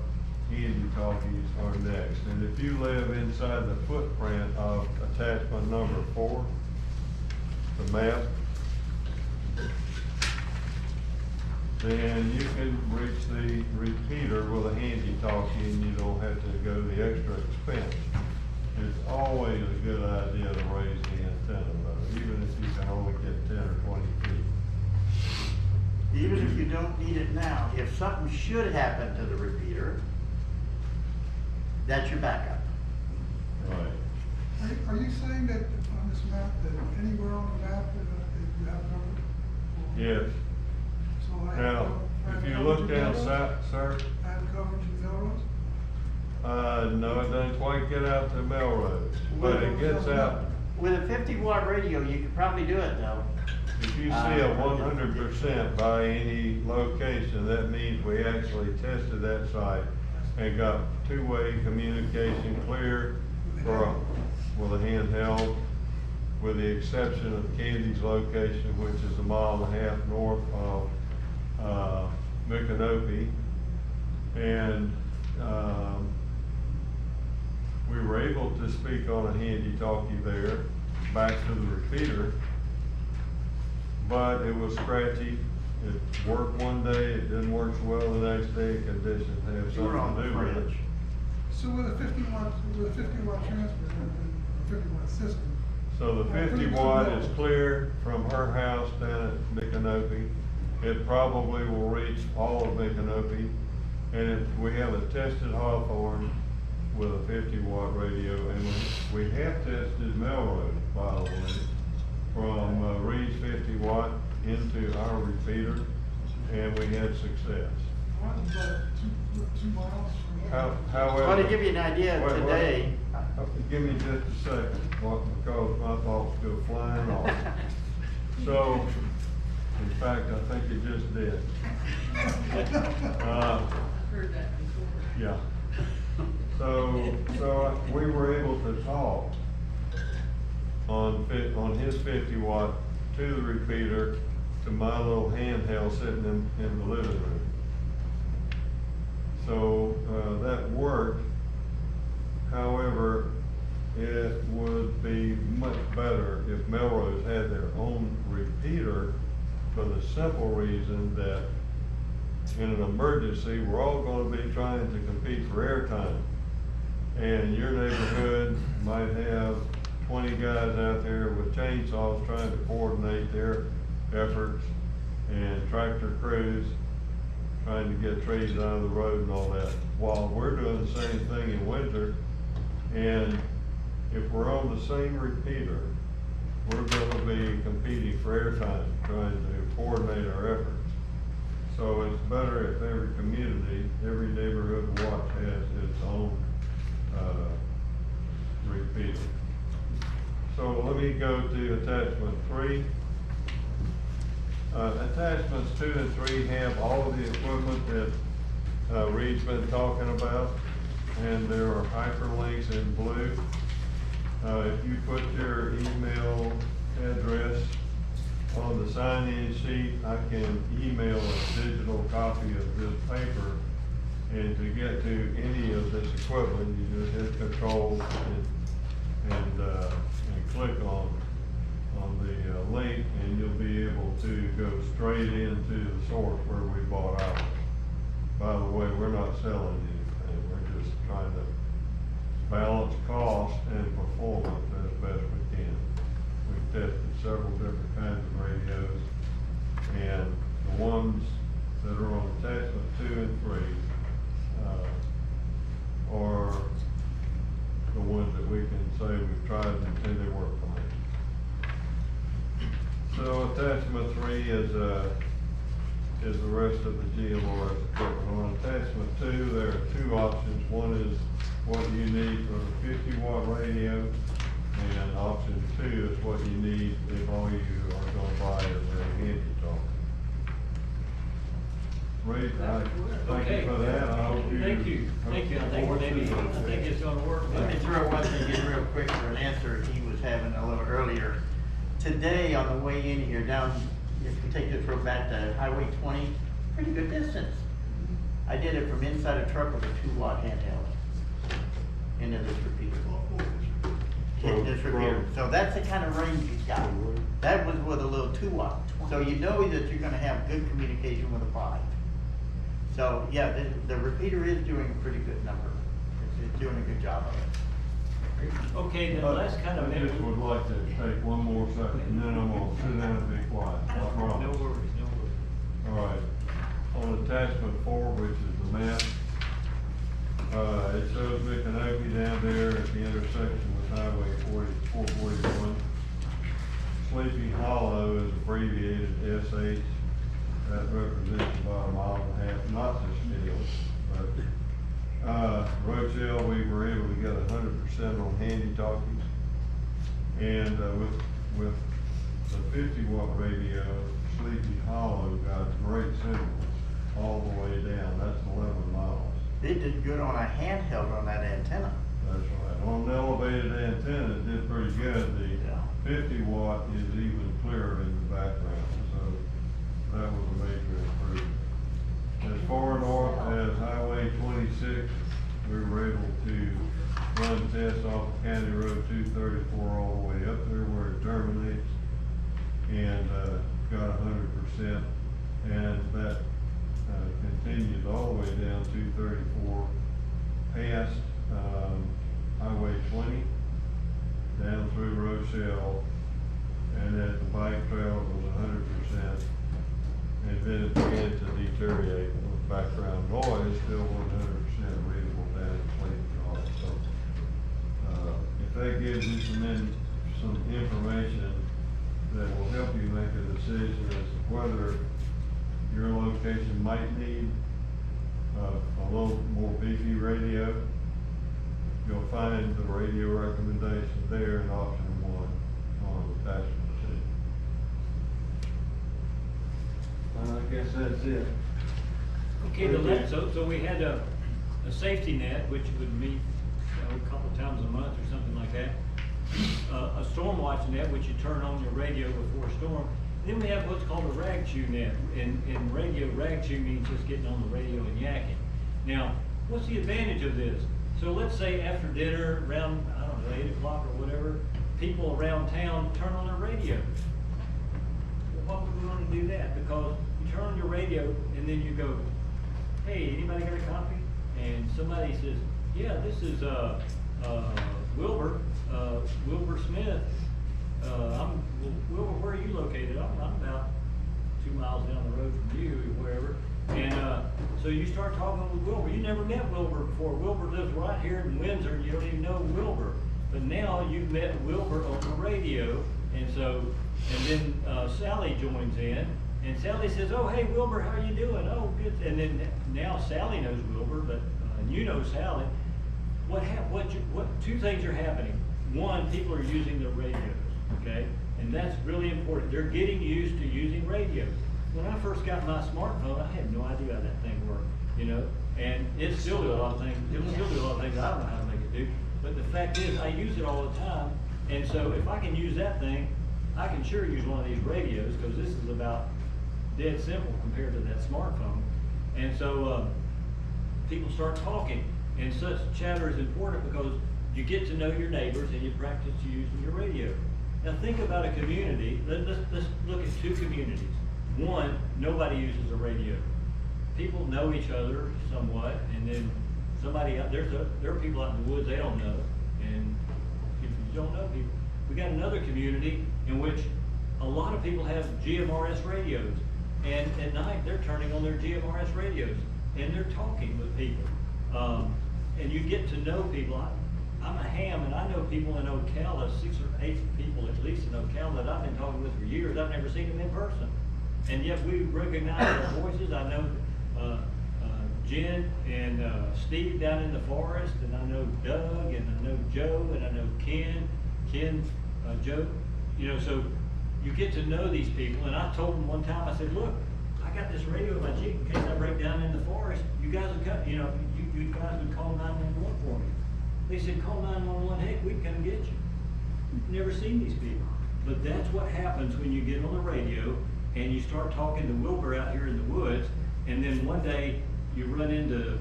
handy talkies are next. And if you live inside the footprint of attachment number 4, the map, then you can reach the repeater with a handy talkie and you don't have to go the extra expense. It's always a good idea to raise the antenna though, even if you can only get 10 or 20 feet. Even if you don't need it now, if something should happen to the repeater, that's your backup. Right. Are you saying that on this map, that anywhere on the map that you have covered? Yes. So I have Now, I have if you coverage look in down Melrose? south, sir, I have coverage in Melrose? no, it doesn't quite get out to Melrose, but it gets out. With a 50-watt radio, you could probably do it though. If you see a 100% by any location, that means we actually tested that site and got two-way communication clear with a handheld with the exception of Candy's location, which is 1.5 miles north of Micanopy. And we were able to speak on a handy-talkie there, back to the repeater, but it was scratchy. It worked one day, it didn't work so well the next day, conditions have You were on something to the do with it. fridge. So with a 50-watt transmitter, or 50-watt system. So the 50 watt is clear from her house down at Micanopy. It probably will reach all of Micanopy. And we have a tested Hawthorne with a 50 watt radio, and we have tested Melrose, by the way, from Reed's 50 watt into our repeater, and we had success. One is about 2 miles from. However. Well, to give you an idea, Wait, today, give me just a second, because my thoughts go flying off. So, in fact, I think it just did. Heard that before. Yeah. So we were able to talk on his 50 watt to the repeater to my little handheld sitting in the living room. So, that worked. However, it would be much better if Melrose had their own repeater, for the simple reason that in an emergency, we're all gonna be trying to compete for airtime. And your neighborhood might have 20 guys out there with chainsaws trying to coordinate their efforts, and tractor crews trying to get trees out of the road and all that, while we're doing the same thing in winter. And if we're on the same repeater, we're gonna be competing for airtime, trying to coordinate our efforts. So it's better if every community, every neighborhood watch has its own, repeater. So let me go to attachment 3. Attachments 2 and 3 have all of the equipment that Reed's been talking about, and there are hyperlinks in blue. If you put your email address on the sign-in sheet, I can email a digital copy of this paper. And to get to any of this equipment, you just hit control and click on the link, and you'll be able to go straight into the source where we bought ours. By the way, we're not selling anything, we're just trying to balance cost and performance as best we can. We've tested several different kinds of radios, and the ones that are on attachment 2 and 3 are the ones that we can say we've tried and say they work fine. So attachment 3 is the rest of the GMRS equipment. On attachment 2, there are 2 options. One is what you need for a 50 watt radio, and option 2 is what you need if all you are gonna buy is a handy talk. Reed, thank you for that. I hope you. Thank you. I think it's gonna work. let me throw one thing in real quick for an answer he was having a little earlier. Today, on the way in here, down, if you take this road back to Highway 20, pretty good distance. I did it from inside a truck with a 2 watt handheld into this repeater. Hit this repeater. So that's the kind of range he's got. That was with a little 2 watt. So you know that you're gonna have good communication with a 5. So, yeah, the repeater is doing a pretty good number. It's doing a good job of it. Okay, then let's kind of. I just would like to take one more second, and then I'm gonna sit down and be quiet, I No promise. worries, no worries. All right, on attachment 4, which is the map, it shows Micanopy down there at the intersection with Highway 441. Sleepy Hollow is abbreviated SH. That represents about 1.5 miles, not this deal, but, Rochelle, we were able to get 100% on handy talkies. And, with the 50 watt radio, Sleepy Hollow got great signals all the way down. That's 11 miles. It did good on a handheld on that antenna. That's right. On the elevated antenna, it did pretty good. The 50 watt is even clearer in the background, so that was a major improvement. As far north as Highway 26, we were able to run tests off of County Road 234 all the way up there where it terminates, and got 100%, and that continues all the way down 234 past Highway 20, down through Rochelle, and at the bike trail it was 100%, and then it began to deteriorate with background noise, still 100% readable down in Clayton Drive. So, if that gives you some information that will help you make a decision as to whether your location might need a little more beefy radio, you'll find the radio recommendation there in option 1 on attachment C. I guess that's it. Okay, so we had a safety net, which would meet a couple times a month or something like that. A storm watch net, which you turn on your radio before a storm. Then we have what's called a rag chew net. In radio, rag chew means just getting on the radio and yakking. Now, what's the advantage of this? So let's say after dinner, around, I don't know, 8 o'clock or whatever, people around town turn on their radio. Well, why would we want to do that? Because you turn on your radio and then you go, hey, anybody got a copy? And somebody says, yeah, this is Wilbur Smith. Wilbur, where are you located? I'm about 2 miles down the road from you, wherever. And so you start talking with Wilbur. You never met Wilbur before. Wilbur lives right here in Windsor, and you don't even know Wilbur. But now you've met Wilbur on the radio, and then Sally joins in, and Sally says, oh, hey, Wilbur, how are you doing? Oh, good. And then now Sally knows Wilbur, but and you know Sally. Two things are happening. One, people are using their radios, okay? And that's really important. They're getting used to using radios. When I first got my smartphone, I had no idea how that thing worked, you know? And it still do a lot of things. It will still do a lot of things I don't know how to make it do. But the fact is, I use it all the time. And so if I can use that thing, I can sure use one of these radios, because this is about dead simple compared to that smartphone. And so people start talking. And such chatter is important because you get to know your neighbors and you practice using your radio. Now think about a community. Let's look at two communities. One, nobody uses a radio. People know each other somewhat, and then somebody out there are people out in the woods they don't know, and if you don't know people. We got another community in which a lot of people have GMRS radios, and at night they're turning on their GMRS radios and they're talking with people. And you get to know people. I'm a ham, and I know people in Ocala, 6 or 8 people at least in Ocala that I've been talking with for years. I've never seen them in person. And yet we recognize their voices. I know Jen and Steve down in the forest, and I know Doug, and I know Joe, and I know Ken, Joe. You know, so you get to know these people. And I told them one time, I said, look, I got this radio in my Jeep in case I break down in the forest. You guys would come, you guys would call 911 for me. They said, call 911, heck, we can come get you. Never seen these people. But that's what happens when you get on the radio and you start talking to Wilbur out here in the woods, and then one day you run into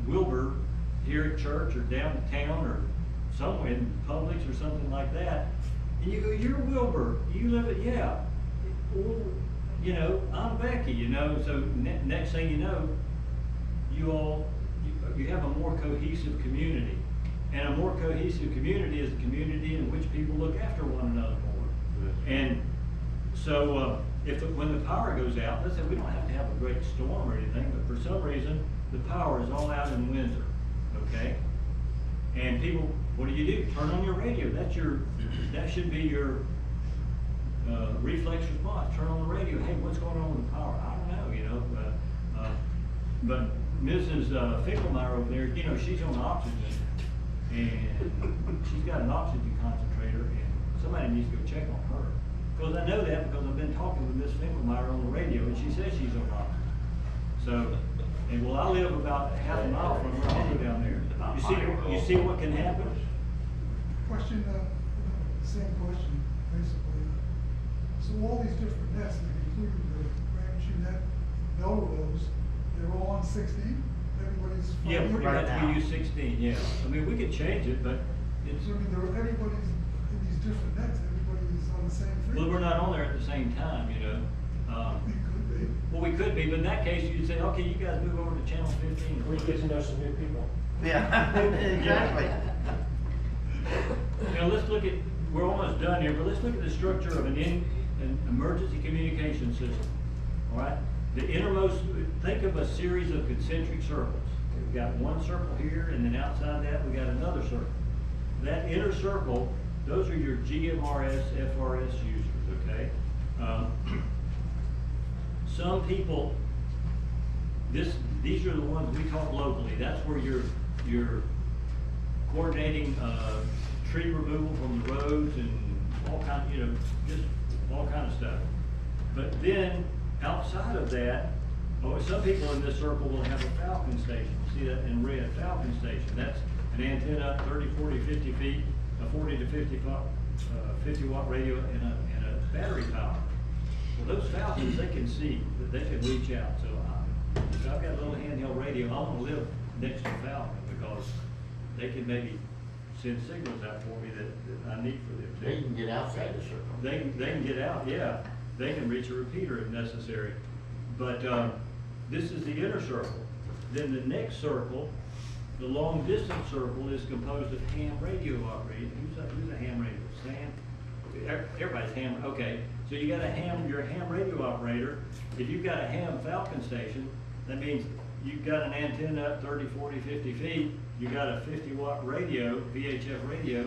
Wilbur here at church or downtown or somewhere in Publix or something like that, and you go, you're Wilbur, you live at, yeah. Well, you know, I'm Becky, you know, so next thing you know, you have a more cohesive community. And a more cohesive community is a community in which people look after one another more. And so when the power goes out, let's say we don't have to have a great storm or anything, but for some reason, the power is all out in Windsor, okay? And people, what do? Turn on your radio. That should be your reflex response. Turn on the radio. Hey, what's going on with the power? I don't know, you know. But Mrs. Finkelmeyer over there, you know, she's on oxygen, and she's got an oxygen concentrator, and somebody needs to go check on her. Because I know that because I've been talking with Miss Finkelmeyer on the radio, and she says she's on oxygen. So, and well, I live about half a mile from her. I'll go down there. You see what can happen? Question, same question. basically. So all these different nets, like including the Ramsey net, Melrose, they're all on 16? Everybody's. Yeah, pretty Right much now. we use 16, yeah. I mean, we could change it, but it's, So I mean, everybody's in these different nets, everybody's on the same thing. well, we're not on there at the same time, you know. We could be. Well, we could be, but in that case, you'd say, okay, you guys move over to channel 15. We get to know some new people. Yeah, exactly. Now, let's look at, we're almost done here, but let's look at the structure of an emergency communication system, all right? The innermost, think of a series of concentric circles. We've got one circle here, and then outside that, we got another circle. That inner circle, those are your GMRS, FRS users, okay? Some people, these are the ones we talk locally. That's where you're coordinating, tree removal from the roads and all kind, you know, just all kind of stuff. But then, outside of that, some people in this circle will have a Falcon station. See that in red, Falcon station. That's an antenna up 30, 40, 50 feet, a 40 to 50 watt radio and a battery power. Well, those Falcons, they can see, that they can reach out. So if I've got a little handheld radio, I'm gonna live next to Falcon because they can maybe send signals out for me that I need for them to. They can get outside the circle. They can get out, yeah. They can reach a repeater if necessary. But this is the inner circle. Then the next circle, the long distance circle, is composed of ham radio operators. Who's a ham radio? Sam? Everybody's ham, okay. So you got you're a ham radio operator. If you've got a ham Falcon station, that means you've got an antenna up 30, 40, 50 feet. You got a 50 watt radio, VHF radio.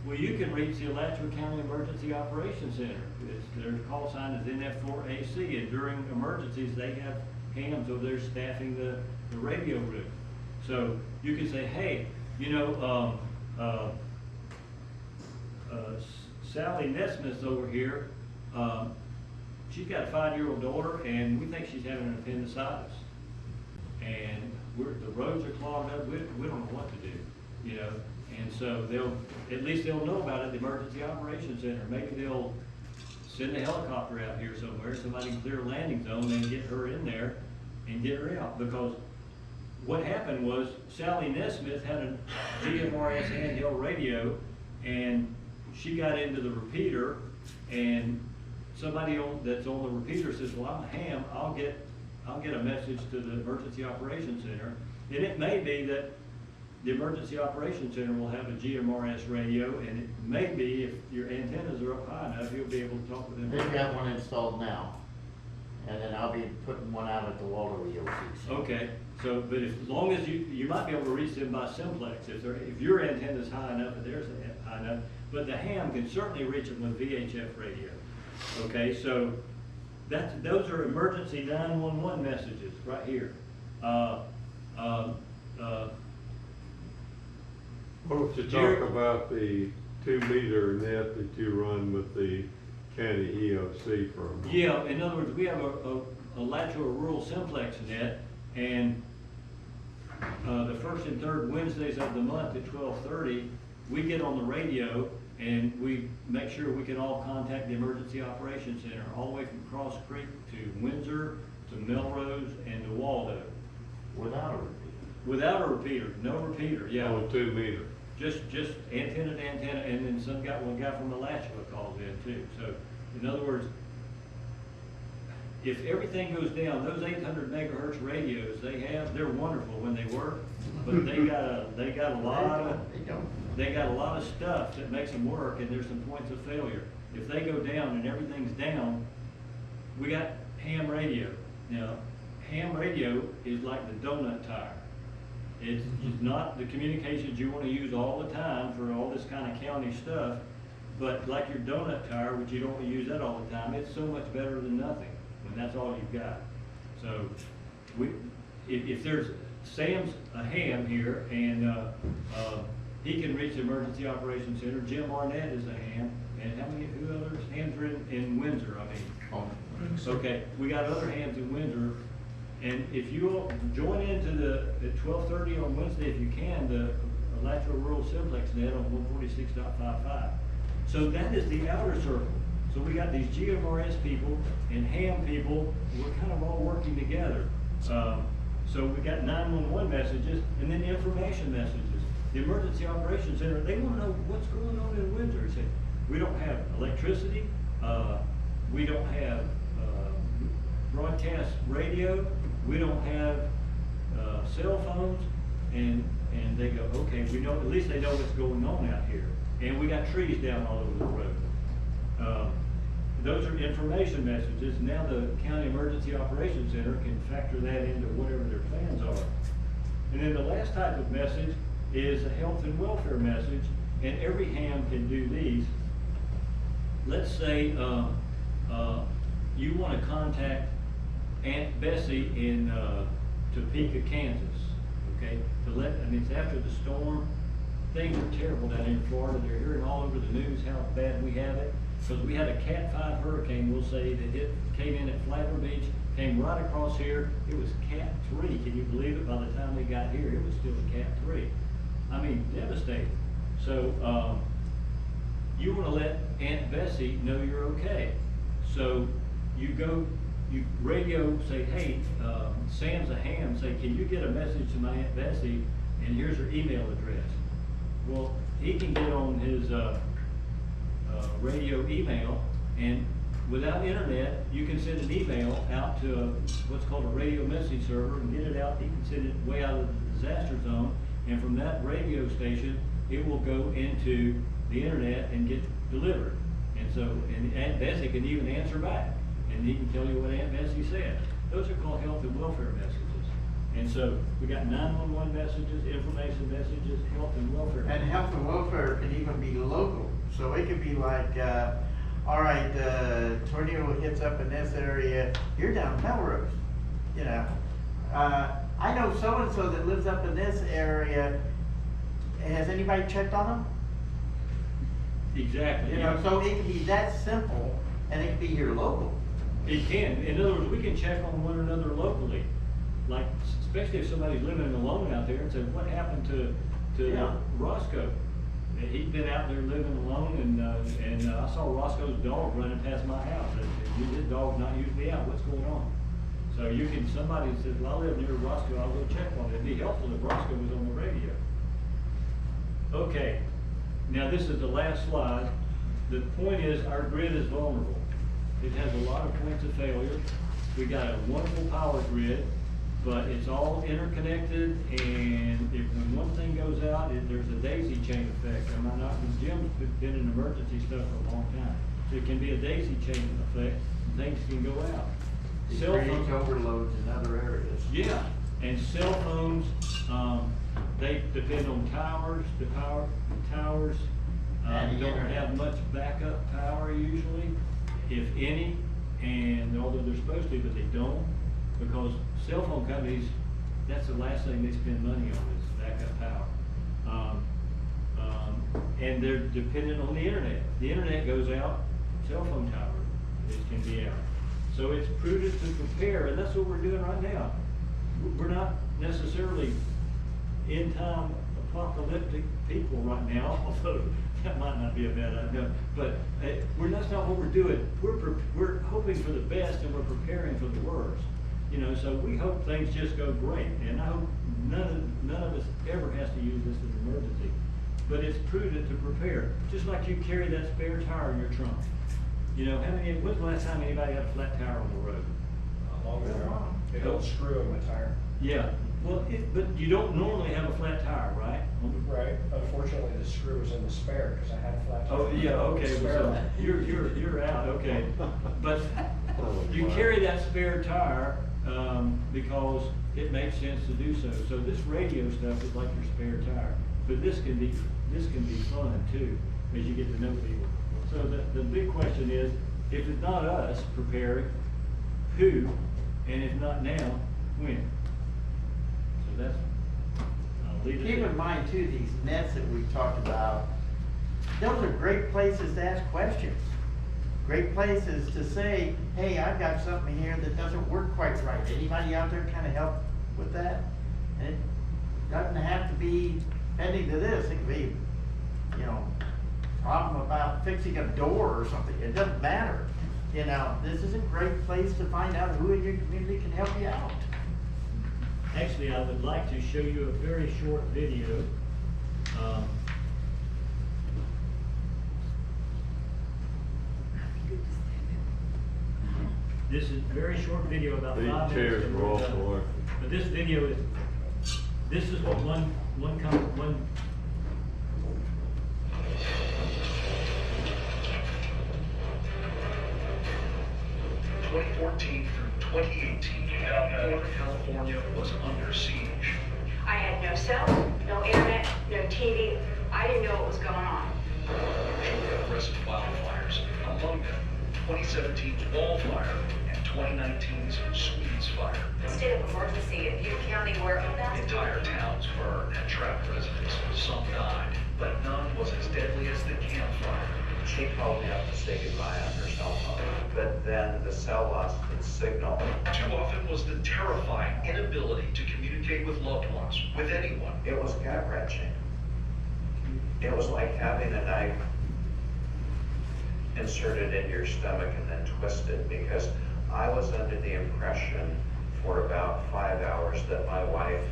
Well, you can reach the Alachua County Emergency Operations Center. Their call sign is NF4AC, and during emergencies, they have hams over there staffing the radio room. So you can say, hey, you know, Sally Nesmith's over here. She's got a 5-year-old daughter, and we think she's having an appendicitis. And the roads are clogged up. We don't know what to do, you know. And so at least they'll know about it at the Emergency Operations Center. Maybe they'll send a helicopter out here somewhere, somebody can clear a landing zone and get her in there and get her out. Because what happened was Sally Nesmith had a GMRS handheld radio, and she got into the repeater, and somebody that's on the repeater says, well, I'm a ham, I'll get a message to the Emergency Operations Center. And it may be that the Emergency Operations Center will have a GMRS radio, and it may be, if your antennas are up high enough, you'll be able to talk with them. They've got one installed now, and then I'll be putting one out at the Waldo EOC. Okay, so, but as long as you might be able to reach them by simplex, if your antenna's high enough and theirs high enough, but the ham can certainly reach them with VHF radio. Okay, so those are emergency 911 messages right here. What if you Jerry- talk about the 2-meter net that you run with the county EOC for a moment? Yeah, in other words, we have a Alachua rural simplex net, and the first and third Wednesdays of the month at 12:30, we get on the radio and we make sure we can all contact the Emergency Operations Center, all the way from Cross Creek to Windsor, to Melrose, and to Waldo. Without a repeater. Without a repeater, no repeater, yeah. On a 2-meter. Just antenna to antenna, and then one guy from Alachua calls in too. So, in other words, if everything goes down, those 800 megahertz radios they're wonderful when they work, but they got a lot of stuff that makes them work, and there's some points of failure. If they go down and everything's down, we got ham radio. Now, ham radio is like the donut tire. It's not the communications you want to use all the time for all this kind of county stuff, but like your donut tire, which you don't want to use that all the time, it's so much better than nothing when that's all you've got. So if there's Sam's a ham here, and he can reach the Emergency Operations Center. Jim Arnett is a ham, and who others? Hams are in Windsor, I mean. Okay, we got other hams in Windsor. And if you'll join into at 12:30 on Wednesday, if you can, the Alachua Rural Simplex Net on 146.55. So that is the outer circle. So we got these GMRS people and ham people, we're kind of all working together. So we got 911 messages and then information messages. The Emergency Operations Center, they wanna know what's going on in Windsor. Say, we don't have electricity, we don't have, broadcast radio, we don't have, cell phones, and they go, okay, we know, at least they know what's going on out here. And we got trees down all over the road. Those are information messages. Now the County Emergency Operations Center can factor that into whatever their plans are. And then the last type of message is a health and welfare message, and every ham can do these. Let's say you want to contact Aunt Bessie in Topeka, Kansas, okay? It's after the storm. Things are terrible down in Florida. They're hearing all over the news how bad we have it. Because we had a Cat 5 hurricane, we'll say, that came in at Flagler Beach, came right across here. It was Cat 3. Can you believe it? By the time we got here, it was still a Cat 3. I mean, devastating. So you want to let Aunt Bessie know you're okay. So you radio, say, hey, Sam's a ham, say, can you get a message to my Aunt Bessie, and here's her email address. Well, he can get on his radio email, and without internet, you can send an email out to what's called a radio message server and get it out. He can send it way out of the disaster zone, and from that radio station, it will go into the internet and get delivered. And Aunt Bessie can even answer back, and he can tell you what Aunt Bessie said. Those are called health and welfare messages. And so we got 911 messages, information messages, health and welfare. And health and welfare can even be local. So it could be like, all right, tornado hits up in this area, you're down Melrose, you know. I know so-and-so that lives up in this area, has anybody checked on them? Exactly. You know, so it can be that simple, and it can be here local. It can. In other words, we can check on one another locally. Like, especially if somebody's living alone out there and say, what happened to Yeah. Roscoe? And he'd been out there living alone, and I saw Roscoe's dog running past my house. And his dog's not usually out. What's going on? So somebody says, well, I live near Roscoe, I'll go check on it. It'd be helpful if Roscoe was on the radio. Okay, now this is the last slide. The point is, our grid is vulnerable. It has a lot of points of failure. We got a wonderful power grid, but it's all interconnected, and when one thing goes out, there's a daisy chain effect. Jim's been in emergency stuff for a long time. So it can be a daisy chain effect, and things can go out. It Cell creates phones, overloads in other areas. yeah, and cell phones, they depend on towers, towers And the don't internet. have much backup power usually, if any, and although they're supposed to, but they don't, because cell phone companies, that's the last thing they spend money on is backup power. And they're dependent on the internet. The internet goes out, cell phone tower can be out. So it's prudent to prepare, and that's what we're doing right now. We're not necessarily end-time apocalyptic people right now, although that might not be a bad idea. But that's not what we're doing. We're hoping for the best, and we're preparing for the worst. You know, so we hope things just go great, and I hope none of us ever has to use this as an emergency. But it's prudent to prepare, just like you carry that spare tire in your trunk. You know, when's the last time anybody had a flat tire on the road? Long ago. Big old screw in my tire. Yeah, well, but you don't normally have a flat tire, right? Right, unfortunately, the screw was in the spare, because I had a flat tire. Oh, yeah, okay, Spare so one. you're out, okay. But you carry that spare tire, because it makes sense to do so. So this radio stuff is like your spare tire, but this can be fun too, as you get to know people. So the big question is, if it's not us preparing, who, and if not now, when? So that's, I'll leave it Keep there. in mind too, these nets that we talked about, those are great places to ask questions. Great places to say, hey, I've got something here that doesn't work quite right. Anybody out there kind of help with that? And it doesn't have to be pending to this. It could be, you know, problem about fixing a door or something, it doesn't matter. You know, this is a great place to find out who in your community can help you out. Actually, I would like to show you a very short video. This is a very short video, about 5 minutes. These chairs and are we're all done. for it. But this video is, this is what one 2014 through 2018, Northern California was under siege. I had no cell, no internet, no TV. I didn't know what was going on. Two aggressive wildfires, among them 2017's wildfire and 2019's Swedes fire. State of emergency in Butte County where Entire towns burned and trapped residents. Some died, but none was as deadly as the campfire. She called me up to say goodbye on her cell phone, but then the cell lost its signal. Too often was the terrifying inability to communicate with loved ones, with anyone. It was gut-wrenching. It was like having a knife inserted into your stomach and then twisted, because I was under the impression for about 5 hours that my wife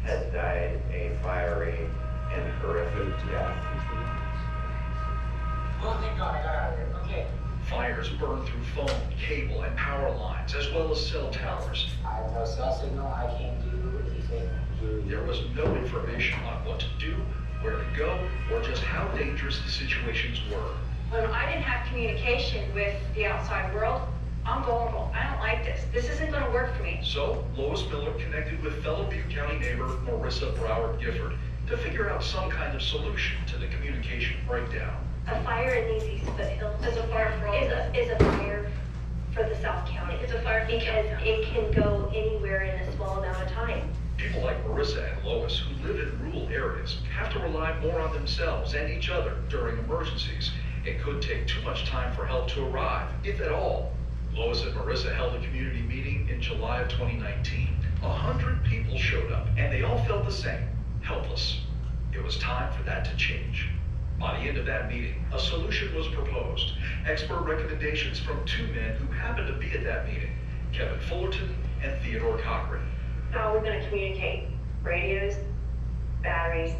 had died a fiery and horrific death. Oh, thank God I got out of there. Okay. Fires burned through phone, cable, and power lines, as well as cell towers. I have no cell signal. I can't do anything. There was no information on what to do, where to go, or just how dangerous the situations were. When I didn't have communication with the outside world, I'm vulnerable. I don't like this. This isn't going to work for me. So, Lois Miller connected with fellow Butte County neighbor Marissa Broward Gifford to figure out some kind of solution to the communication breakdown. A fire in these East Foothills is a fire for all is a fire for the South County. It's a fire because it can go anywhere in a small amount of time. People like Marissa and Lois, who live in rural areas, have to rely more on themselves and each other during emergencies. It could take too much time for help to arrive, if at all. Lois and Marissa held a community meeting in July of 2019. 100 people showed up, and they all felt the same, helpless. It was time for that to change. By the end of that meeting, a solution was proposed. Expert recommendations from two men who happened to be at that meeting, Kevin Fullerton and Theodore Cochran. How are we going to communicate? Radios, batteries,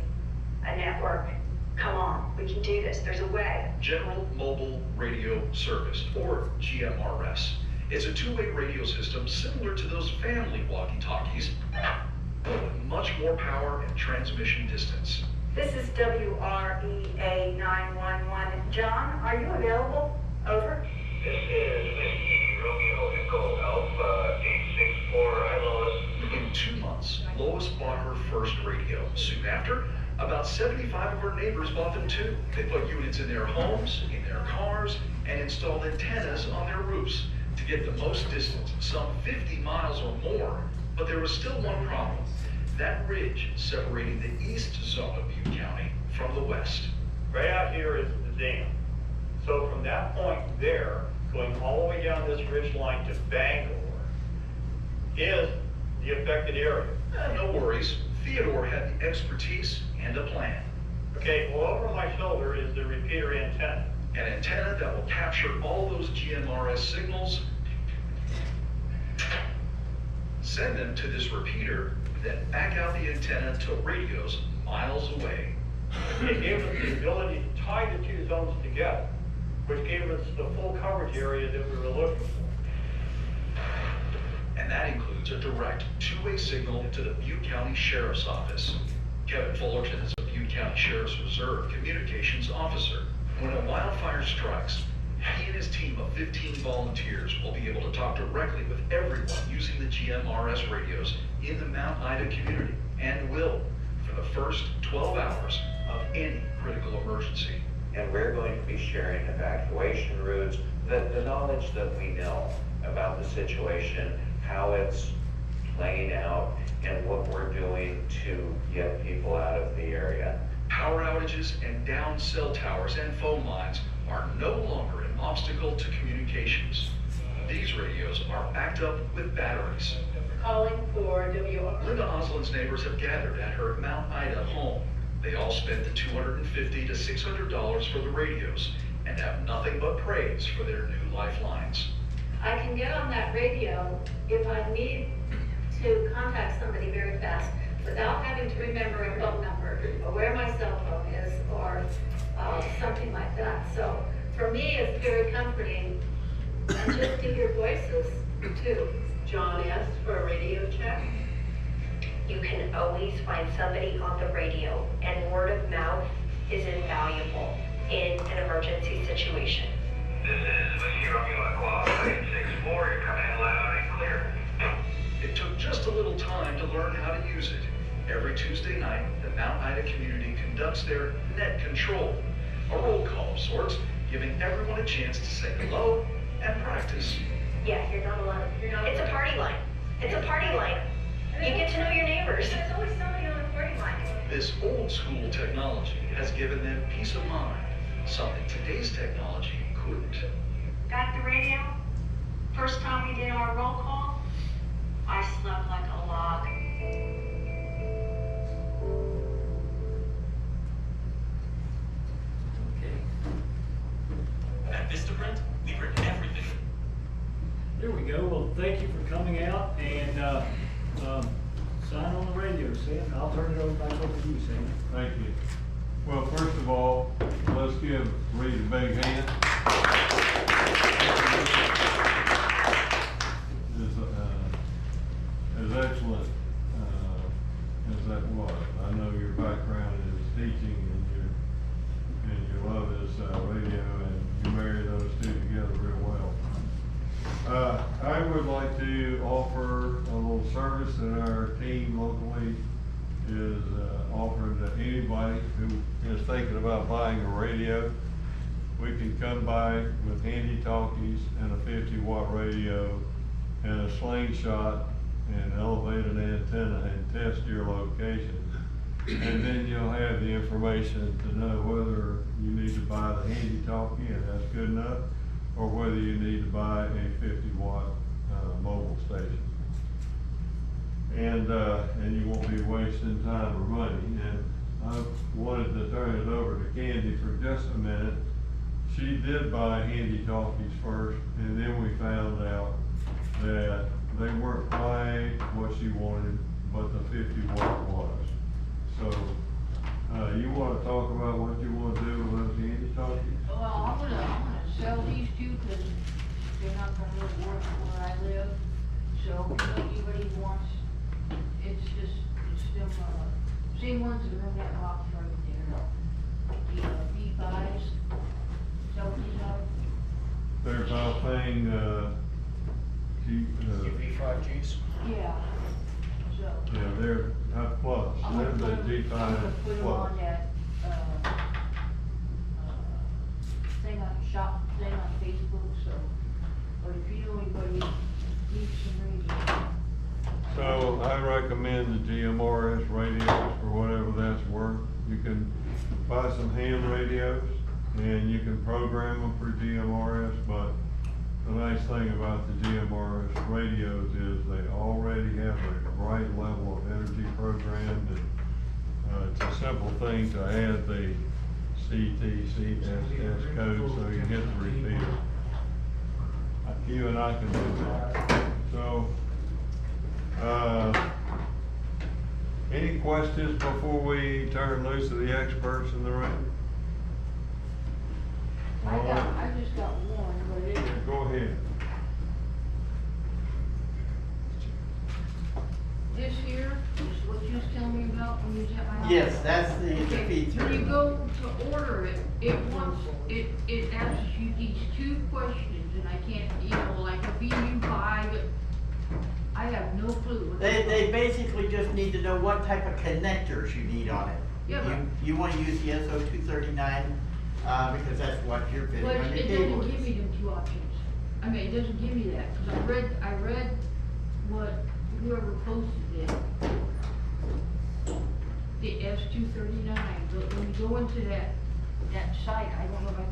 a network. Come on, we can do this. There's a way. General Mobile Radio Service, or GMRS. It's a two-way radio system similar to those family walkie-talkies, but with much more power and transmission distance. This is WREA 911. John, are you available? Over. This is Whiskey Romeo Echo Alpha 864. Hi, Lois. In 2 months, Lois bought her first radio. Soon after, about 75 of her neighbors bought them too. They put units in their homes, in their cars, and installed antennas on their roofs to get the most distance, some 50 miles or more. But there was still one problem. That ridge separating the east zone of Butte County from the west. Right out here is the dam. So from that point there, going all the way down this ridge line to Bangor, is the affected area. No worries. Theodore had the expertise and a plan. Okay, well, over my shoulder is the repeater antenna. An antenna that will capture all those GMRS signals, send them to this repeater, then back out the antenna to radios miles away. It gave us the ability to tie the two zones together, which gave us the full coverage area that we were looking for. And that includes a direct two-way signal to the Butte County Sheriff's Office. Kevin Fullerton is a Butte County Sheriff's Reserve Communications Officer. When a wildfire strikes, he and his team of 15 volunteers will be able to talk directly with everyone using the GMRS radios in the Mount Ida community, and will for the first 12 hours of any critical emergency. And we're going to be sharing evacuation routes, the knowledge that we know about the situation, how it's playing out, and what we're doing to get people out of the area. Power outages and down cell towers and phone lines are no longer an obstacle to communications. These radios are backed up with batteries. Calling for WR. Linda Oslin's neighbors have gathered at her Mount Ida home. They all spent the $250 to $600 for the radios and have nothing but praise for their new lifelines. I can get on that radio if I need to contact somebody very fast without having to remember a phone number or where my cell phone is or something like that. So for me, it's very comforting and just to hear voices too. John asked for a radio check. You can always find somebody on the radio, and word of mouth is invaluable in an emergency situation. This is Whiskey Romeo Aqua, 864, you're coming in loud and clear. It took just a little time to learn how to use it. Every Tuesday night, the Mount Ida community conducts their net control, a roll call of sorts, giving everyone a chance to say hello and practice. Yeah, you're not alone. It's a party line. It's a party line. You get to know your neighbors. There's always somebody on the party line. This old school technology has given them peace of mind, something today's technology couldn't. Got the radio? First time we did our roll call, I slept like a log. At Vistaprint, we print everything. There we go. Well, thank you for coming out and, sign on the radio, Sam. I'll turn it over back over to you, Sam. Thank you. Well, first of all, let's give Reed a big hand. As excellent as that was, I know your background is teaching and your love is radio, and you marry those two together real well. I would like to offer a little service that our team locally is offering to anybody who is thinking about buying a radio. We can come by with handy talkies and a 50-watt radio and a slingshot and elevate an antenna and test your location. And then you'll have the information to know whether you need to buy the handy talkie and that's good enough, or whether you need to buy a 50-watt mobile station. And you won't be wasting time or money. And I wanted to turn it over to Candy for just a minute. She did buy handy talkies first, and then we found out that they weren't quite what she wanted, but the 50-watt was. So, you wanna talk about what you wanna do with those handy talkies? Well, I'm gonna sell these two, cause they're not gonna really work where I live. So, if anybody wants, it's them, same ones that are in that box right there. The B5s, sell these out. They're about paying, UV5Gs? Yeah, so. yeah, they're plus, I'm they're gonna the put G5 them plus. on that, shop thing on Facebook, so, but if you know anybody needs some radio. So I recommend the GMRS radios for whatever that's worth. You can buy some ham radios and you can program them for GMRS, but the nice thing about the GMRS radios is they already have the right level of energy programmed, and it's a simple thing to add the CTCSS code so you hit the repeater. You and I can do that. So, any questions before we turn loose to the experts in the room? I just got one, but it. Go ahead. This here is what you was telling me about when you was at my house? Yes, that's the Okay, feature. when you go to order it, it asks you these two questions, and I can't, like a BU5, I have no clue. what They they're about. basically just need to know what type of connectors you need on it. Yeah, but- You want to use the SO239, because that's what you're fitting But on your it cable doesn't give is. me them two options. I mean, it doesn't give me that, cause I read what whoever posted it. The S239, but when you go into that site, I don't know if I can